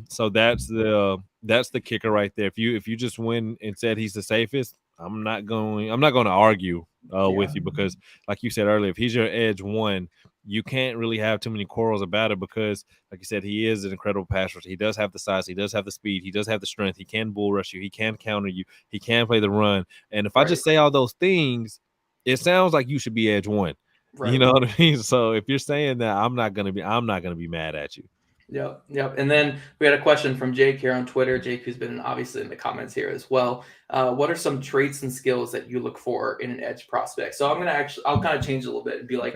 So that's the kicker right there. If you just win and said he's the safest, I'm not going to argue with you because, like you said earlier, if he's your edge one, you can't really have too many quarrels about it because, like you said, he is an incredible pass rusher. He does have the size, he does have the speed, he does have the strength, he can bull rush you, he can counter you, he can play the run. And if I just say all those things, it sounds like you should be edge one. Right. You know what I mean? So if you're saying that, I'm not gonna be mad at you. Yep. And then we had a question from Jake here on Twitter. Jake, who's been obviously in the comments here as well. What are some traits and skills that you look for in an edge prospect? So I'll kind of change a little bit and be like,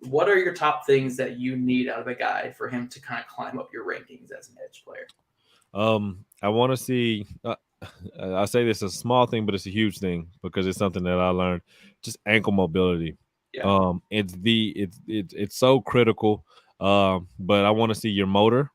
what are your top things that you need out of a guy for him to kind of climb up your rankings as an edge player? I want to see. I say this is a small thing, but it's a huge thing because it's something that I learned. Just ankle mobility. Yeah. It's so critical. But I want to see your motor,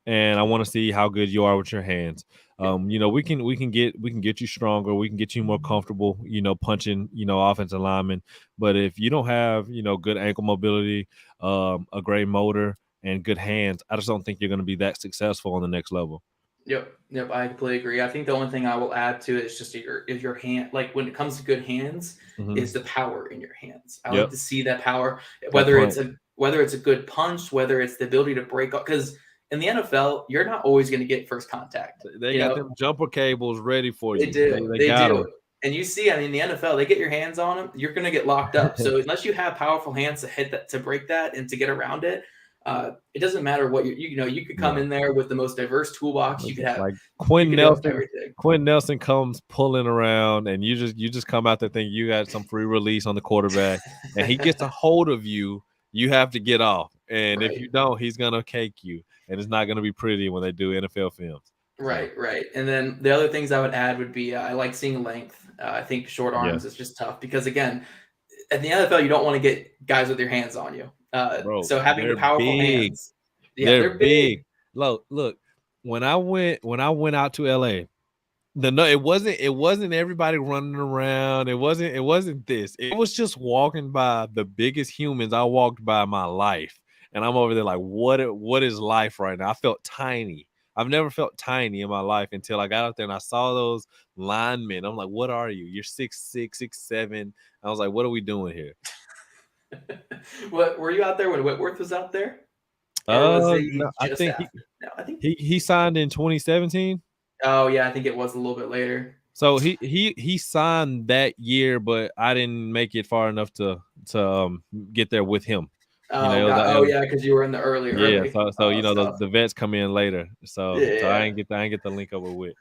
and I want to see how good you are with your hands. Yeah. We can get you stronger. We can get you more comfortable. Punching offensive linemen. But if you don't have good ankle mobility, a great motor, and good hands, I just don't think you're going to be that successful on the next level. Yep, yep, I completely agree. I think the only thing I will add to it is just your hand. Like when it comes to good hands, Mhm. is the power in your hands. I like Yep, to see that power, that punch. whether it's a good punch, whether it's the ability to break up. Because in the NFL, you're not always going to get first contact. They You got know, them jumper cables ready for they you. They do, they they got them. do. And you see, I mean, the NFL, they get your hands on them, you're going to get locked up. So unless you have powerful hands to hit that, to break that, and to get around it, it doesn't matter what you could come No. in there with the most diverse toolbox. You could have, Like you Quinn could know Nelson. everything. Quinn Nelson comes pulling around, and you just come out there thinking you got some free release on the quarterback, and he gets a hold of you. You have to get off, and if Right, you don't, he's gonna cake you, and it's not gonna be pretty when they do NFL films. So right, right. And then the other things I would add would be I like seeing length. I think short yeah, arms is just tough because again, at the NFL, you don't want to get guys with their hands on you. bro, So having the they're powerful big. hands, yeah, They're they're big. big. Look. When I went out to LA, no, it wasn't everybody running around. It wasn't this. It was just walking by the biggest humans I walked by in my life. And I'm over there like, what is life right now? I felt tiny. I've never felt tiny in my life until I got out there and I saw those linemen. I'm like, what are you? You're 6'6", 6'7". I was like, what are we doing here? What were you out there when Whitworth was out there, or was No, he I just think he after? No, I think. he, he signed in 2017. Oh yeah, I think it was a little bit later. So he signed that year, but I didn't make it far enough to get there with him. Oh It was, god. it Oh was yeah, because you were in the early yeah. early So stuff. the vets come in later. So I Yeah. ain't get the link up with Wit.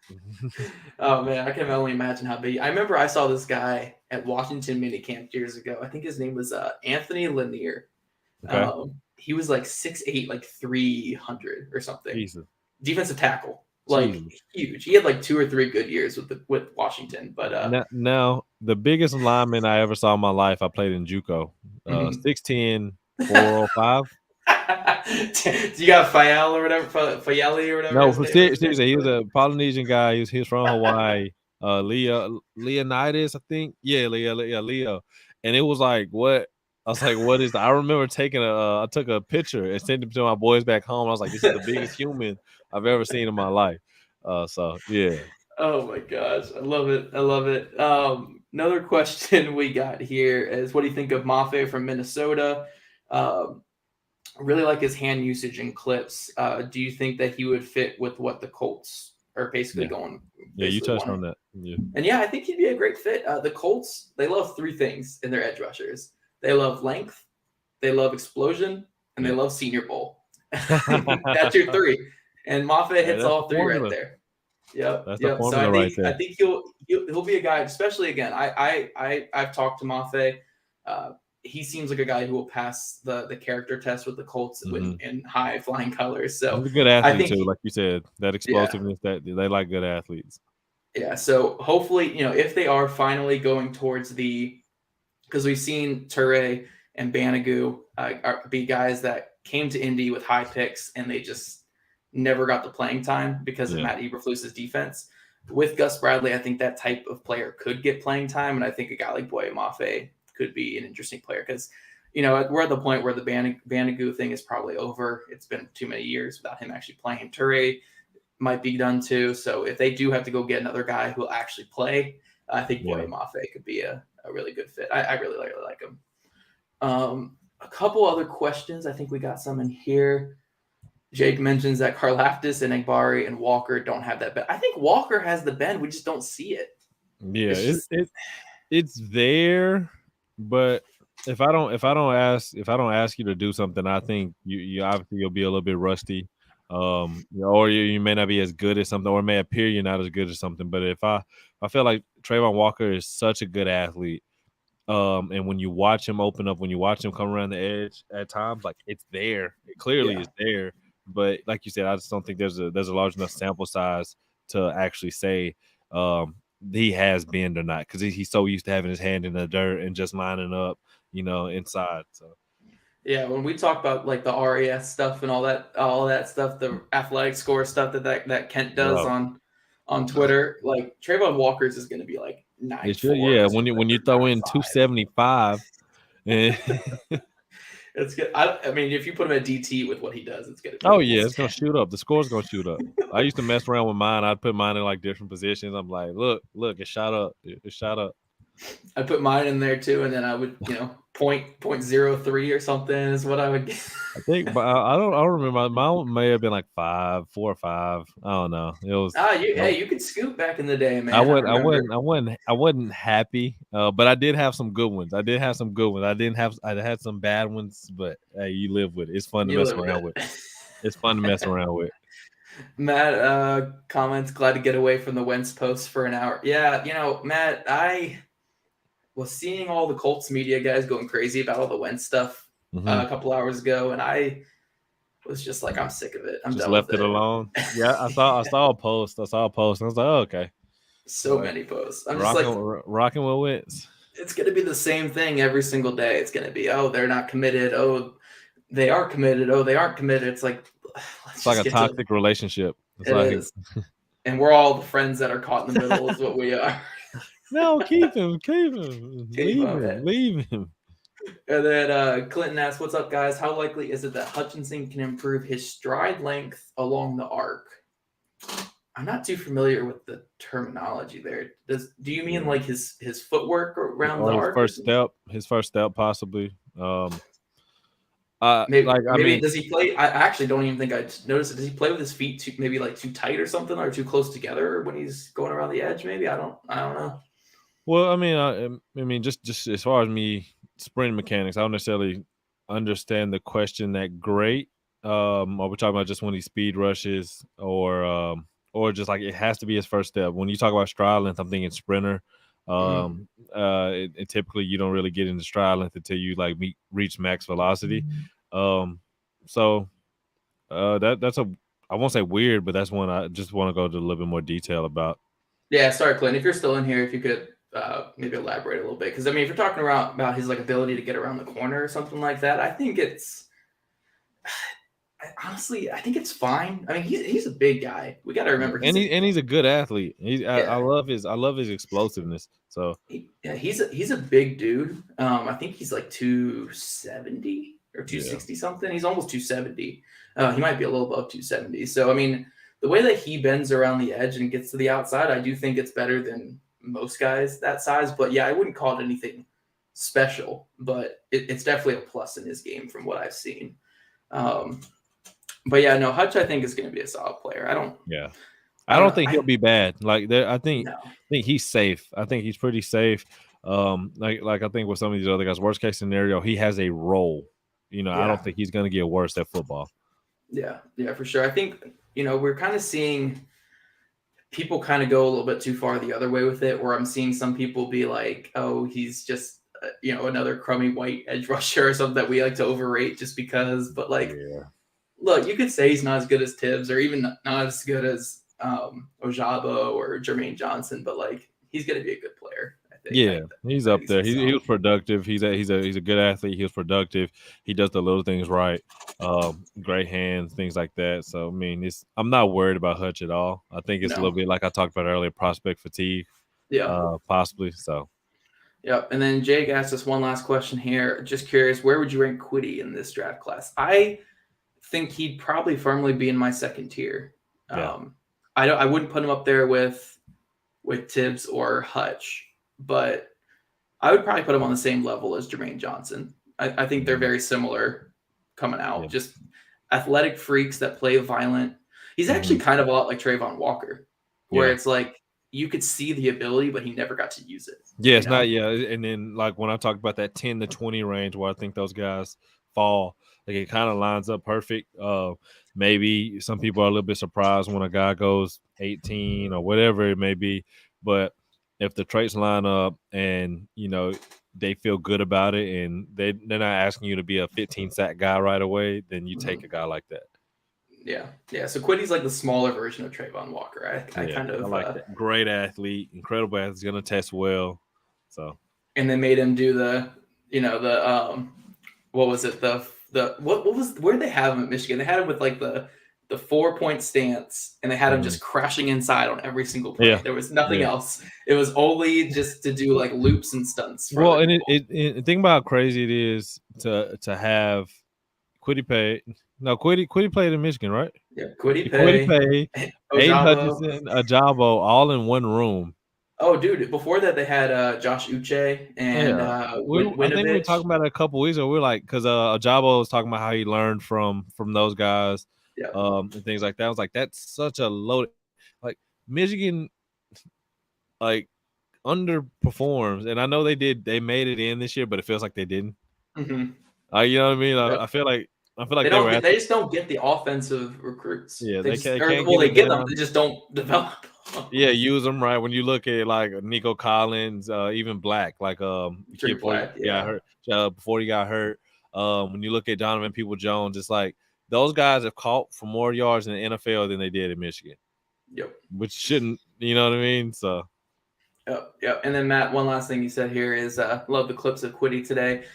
Oh man, I can only imagine how big. I remember I saw this guy at Washington minicamp years ago. I think his name was Anthony Lanier. Okay, He was like 6'8", like 300 or something. Jesus, Defensive tackle, like Jesus. huge. He had like 2 or 3 good years with Washington, but Now the biggest lineman I ever saw in my life, I played in JUCO. mhm. 6'10", 405. Do you got Fayal or whatever, Fayali or whatever No, his name is? seriously, he was a Polynesian guy. He was from Hawaii. Leonidas, I think. Yeah, Leo. And it was like, what? I was like, what is that? I remember I took a picture and sent it to my boys back home. I was like, this is the biggest human I've ever seen in my life. So yeah, Oh my gosh, I love it. I love it. Another question we got here is, what do you think of Mafe from Minnesota? Um, really like his hand usage in clips. Do you think that he would fit with what the Colts are yeah, yeah. You basically touched wanting? on that. Yeah, And yeah, I think he'd be a great fit. The Colts, they love three things in their edge rushers. They love length, they love explosion, and they yeah. love Senior Bowl. That's your three. And Moffitt Hey, hits that's the all three right formula. there. Yep, That's the yep. So formula right I there. think he'll be a guy, especially again. I've talked to Mafe. He seems like a guy who will pass the character test with the Colts Hmm. in high flying colors. So He's a good I athlete think, too, like you said. That yeah, explosiveness, that they like good athletes. yeah. So hopefully, if they are finally going towards because we've seen Ture and Banagoo be guys that came to Indy with high picks and they just never got the playing time because of Yeah, Matt Eberflus's defense. With Gus Bradley, I think that type of player could get playing time, and I think a guy like Boye Mafe could be an interesting player because, we're at the point where the Banagoo thing is probably over. It's been too many years without him actually playing. Ture might be done too. So if they do have to go get another guy who will actually play, I think yeah. Boye Mafe could be a really good fit. I really, really like him. A couple other questions. I think we got some in here. Jake mentions that Karlaftis and Egbari and Walker don't have that bend. I think Walker has the bend. We just don't see it. Yeah, It's just it's there, but if I don't ask you to do something, I think you obviously you'll be a little bit rusty, or you may not be as good as something, or it may appear you're not as good as something. But if I feel like Trayvon Walker is such a good athlete, and when you watch him open up, when you watch him come around the edge at times, like it's there, it clearly yeah. is there. But like you said, I just don't think there's a large enough sample size to actually say he has been or not, because he's so used to having his hand in the dirt and just lining up, inside. So Yeah, when we talk about like the RAS stuff and all that stuff, the athletic score stuff that Kent does bro, on Twitter, like Trayvon Walker's is going to be like it 9.4 should, or yeah. something, When you or throw in 9.5. 275, and It's good. I mean, if you put him at DT with what he does, it's going to be oh yeah, almost it's gonna 10. shoot up. The score's gonna shoot up. I used to mess around with mine. I'd put mine in like different positions. I'm like, look, it shot up. It shot up. I put mine in there too, and then I would, point 0.03 or something is what I would get. I think, but I don't remember. Mine may have been like 4 or 5. I don't know. It was. Hey, you could scoop back in the day, I man. I would. remember. I wasn't happy. But I did have some good ones. I did have some good ones. I had some bad ones, but hey, you live with it. It's fun to You mess live with around with. it. It's fun to mess around with. Matt comments, glad to get away from the Wentz post for an hour. Yeah, Matt, I was seeing all the Colts media guys going crazy about all the Wentz stuff Mm-hmm. a couple hours ago, and I was just like, I'm sick of it. I'm Just done left with it it. alone. Yeah, I saw a post. I was like, oh, okay. So many posts. I'm just Rocking, like, rocking with Wentz. it's going to be the same thing every single day. It's going to be, oh, they're not committed. Oh, they are committed. Oh, they aren't committed. It's like, It's like a toxic relationship. It's it like, is. And we're all the friends that are caught in the middle is what we are. no, keep him, leave him. And then Clinton asks, what's up, guys? How likely is it that Hutchinson can improve his stride length along the arc? I'm not too familiar with the terminology there. Do you mean like his footwork around the Or arc? his first step, possibly. Maybe does he play? I actually don't even think I noticed it. Does he play with his feet maybe like too tight or something, or too close together when he's going around the edge? Maybe I don't know. Well, I mean, just as far as me sprint mechanics, I don't necessarily understand the question that great. Are we talking about just when he speed rushes, or just like it has to be his first step? When you talk about stride length, I'm thinking sprinter. Typically you don't really get into stride length until you like reach max velocity. So that's I won't say weird, but that's one I just want to go to a little bit more detail about. Yeah, sorry, Clint. If you're still in here, if you could maybe elaborate a little bit, because I mean, if you're talking about his like ability to get around the corner or something like that, I think it's honestly, I think it's fine. I mean, he's a big guy. We got to remember, He's a good athlete. I love his explosiveness. So he's a big dude. I think he's like 270 or 260 something. He's almost 270. He might be a little above 270. So I mean, the way that he bends around the edge and gets to the outside, I do think it's better than most guys that size. But yeah, I wouldn't call it anything special, but it's definitely a plus in his game from what I've seen. But yeah, no, Hutch I think is going to be a solid player. I don't think he'll be bad. Like I think no. I think he's safe. I think he's pretty safe. Like I think with some of these other guys, worst case scenario, he has a role. I don't think he's going to get worse at football. Yeah, for sure. I think we're kind of seeing people kind of go a little bit too far the other way with it, where I'm seeing some people be like, oh, he's just another crummy white edge rusher or something that we like to overrate just because. But like, look, you could say he's not as good as Tibbs or even not as good as Ojabo or Jermaine Johnson, but like he's going to be a good player. I think. Yeah, he's up there. He was productive. He's a good athlete. He was productive. He does the little things right. Great hands, things like that. So I mean, I'm not worried about Hutch at all. I think it's a little bit like I talked about earlier, prospect fatigue. Yeah, possibly. So. Yep. And then Jake asked us one last question here. Just curious, where would you rank Quiddy in this draft class? I think he'd probably firmly be in my second tier. Yeah. I wouldn't put him up there with Tibbs or Hutch, but I would probably put him on the same level as Jermaine Johnson. I think they're very similar coming out. Yeah. Just athletic freaks that play violent. He's actually kind of a lot like Trayvon Walker, where it's like you could see the ability, but he never got to use it. Yeah, it's not. Yeah, and then like when I talk about that 10 to 20 range, where I think those guys fall, like it kind of lines up perfect. Maybe some people are a little bit surprised when a guy goes 18 or whatever it may be, but if the traits line up and they feel good about it and they're not asking you to be a 15 sack guy right away, then you take a guy like that. Yeah. So Quiddy's like the smaller version of Trayvon Walker. I kind of I like that. Great athlete, incredible athlete. He's gonna test well. So and they made him do the what was it where did they have him at Michigan? They had him with like the 4-point stance, and they had him just crashing inside on every single play. Yeah. There was nothing else. It was only just to do like loops and stunts. Well, and it think about how crazy it is to have Kwity Paye. No, Kwity played in Michigan, right? Yeah, Kwity Paye, Aiden Hutchinson, Ajabo, all in one room. Oh, dude! Before that, they had Josh Uche and I think we were talking about it a couple weeks ago. We were like, because Ajabo was talking about how he learned from those guys, and things like that. I was like, that's such a loaded. Like Michigan, like underperforms, and I know they made it in this year, but it feels like they didn't. Mm-hmm. You know what I mean? I feel like they just don't get the offensive recruits. Yeah, they get them, they just don't develop. Yeah, use them right. When you look at like Nico Collins, even Black, like kid Black, got hurt before he got hurt. When you look at Donovan People-Jones, it's like those guys have caught for more yards in the NFL than they did in Michigan. Yep. Which shouldn't, you know what I mean? So. Yep. And then Matt, one last thing you said here is love the clips of Kwity today.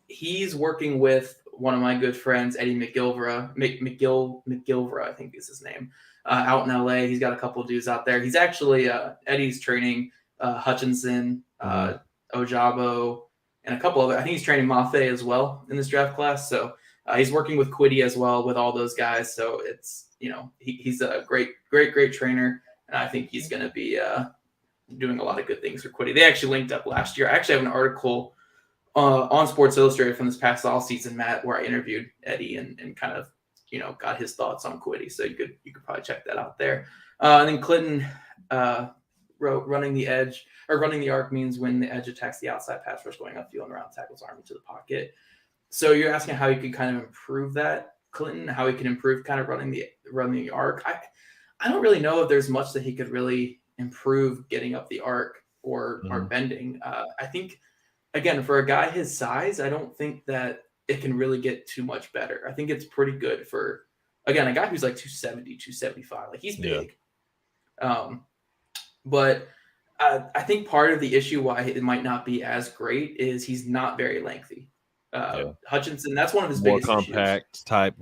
He's working with one of my good friends, Eddie McGilvra, I think is his name, out in LA. He's got a couple of dudes out there. He's actually Eddie's training Hutchinson, Ojabo, and a couple other. I think he's training Mafe as well in this draft class. So he's working with Kwity as well with all those guys. So it's he's a great trainer, and I think he's going to be doing a lot of good things for Kwity. They actually linked up last year. I actually have an article on Sports Illustrated from this past off season, Matt, where I interviewed Eddie and kind of got his thoughts on Kwity. So you could probably check that out there. And then Clinton wrote, running the arc means when the edge attacks the outside pass rush going upfield and around tackles arm into the pocket. So you're asking how you could kind of improve that, Clinton, how he can improve kind of running the arc. I don't really know if there's much that he could really improve getting up the arc or bending. I think, again, for a guy his size, I don't think that it can really get too much better. I think it's pretty good for, again, a guy who's like 270, 275. Like, he's big. But I think part of the issue why it might not be as great is he's not very lengthy. Hutchinson, that's one of his biggest issues. More compact type.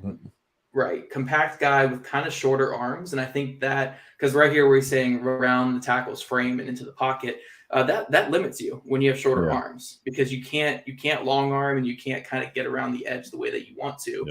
Right. Compact guy with kind of shorter arms. And I think that, because right here where he's saying around the tackle's frame and into the pocket, that limits you when you have shorter arms, because you can't long arm and you can't kind of get around the edge the way that you want to.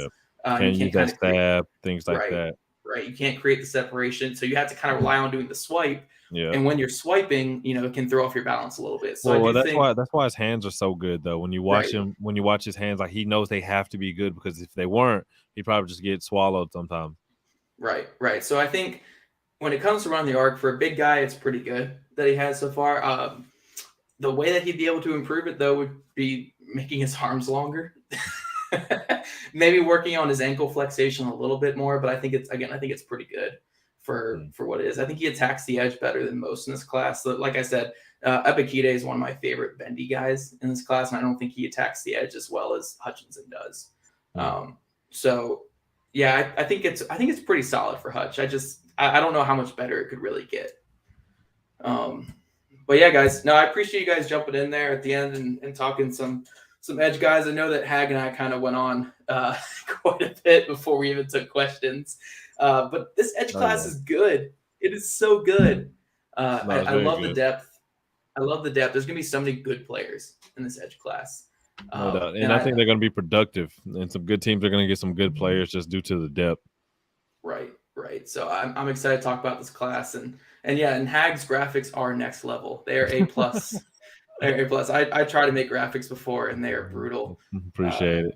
Can't use that stab, things like that. Right. You can't create the separation. So you have to kind of rely on doing the swipe. Yeah. And when you're swiping, it can throw off your balance a little bit. So that's why his hands are so good, though. When you watch him, when you watch his hands, like, he knows they have to be good, because if they weren't, he'd probably just get swallowed sometimes. Right. So I think when it comes to running the arc, for a big guy, it's pretty good that he has so far. The way that he'd be able to improve it, though, would be making his arms longer. Maybe working on his ankle flexation a little bit more, but I think it's pretty good for what it is. I think he attacks the edge better than most in this class. So, like I said, Epikide is one of my favorite bendy guys in this class, and I don't think he attacks the edge as well as Hutchinson does. So yeah, I think it's pretty solid for Hutch. I don't know how much better it could really get. But yeah, guys, no, I appreciate you guys jumping in there at the end and talking some edge guys. I know that Hag and I kind of went on quite a bit before we even took questions. But this edge class is good. It is so good. I love the depth. I love the depth. There's going to be so many good players in this edge class. No doubt. And I think they're going to be productive, and some good teams are going to get some good players just due to the depth. Right. So I'm excited to talk about this class, and Hag's graphics are next level. They are A+. They're A+. I tried to make graphics before, and they are brutal. Appreciate it.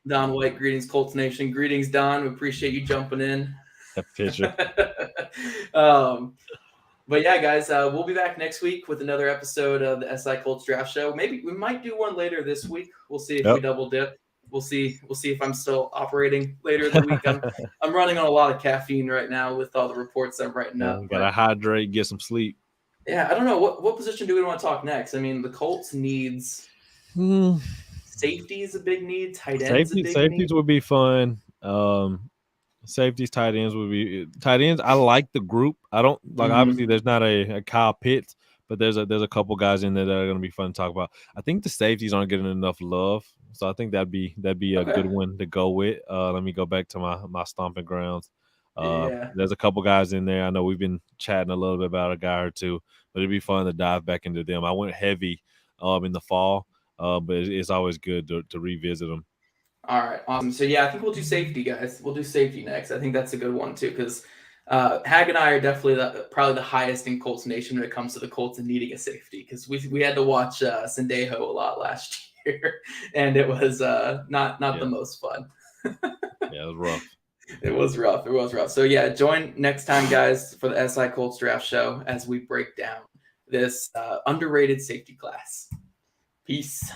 Don White, greetings, Colts Nation. Greetings, Don. We appreciate you jumping in. That picture. But yeah, guys, we'll be back next week with another episode of the SI Colts Draft Show. Maybe we might do one later this week. We'll see if we double dip. We'll see if I'm still operating later in the week. I'm running on a lot of caffeine right now with all the reports I'm writing up. Gotta hydrate, get some sleep. Yeah, I don't know. What position do we want to talk next? I mean, the Colts needs safety is a big need. Tight ends a big need. Safeties would be fun. Safeties, tight ends would be tight ends. I like the group. I don't like obviously there's not a Kyle Pitts, but there's a couple guys in there that are going to be fun to talk about. I think the safeties aren't getting enough love, so I think that'd be a good one to go with. Let me go back to my stomping grounds. There's a couple guys in there. I know we've been chatting a little bit about a guy or two, but it'd be fun to dive back into them. I went heavy in the fall, but it's always good to revisit them. All right, awesome. So yeah, I think we'll do safety, guys. We'll do safety next. I think that's a good one too, because Hag and I are definitely probably the highest in Colts Nation when it comes to the Colts and needing a safety, because we had to watch Sendejo a lot last year, and it was not the most fun. Yeah, it was rough. It was rough. It was rough. So yeah, join next time, guys, for the SI Colts Draft Show as we break down this underrated safety class. Peace.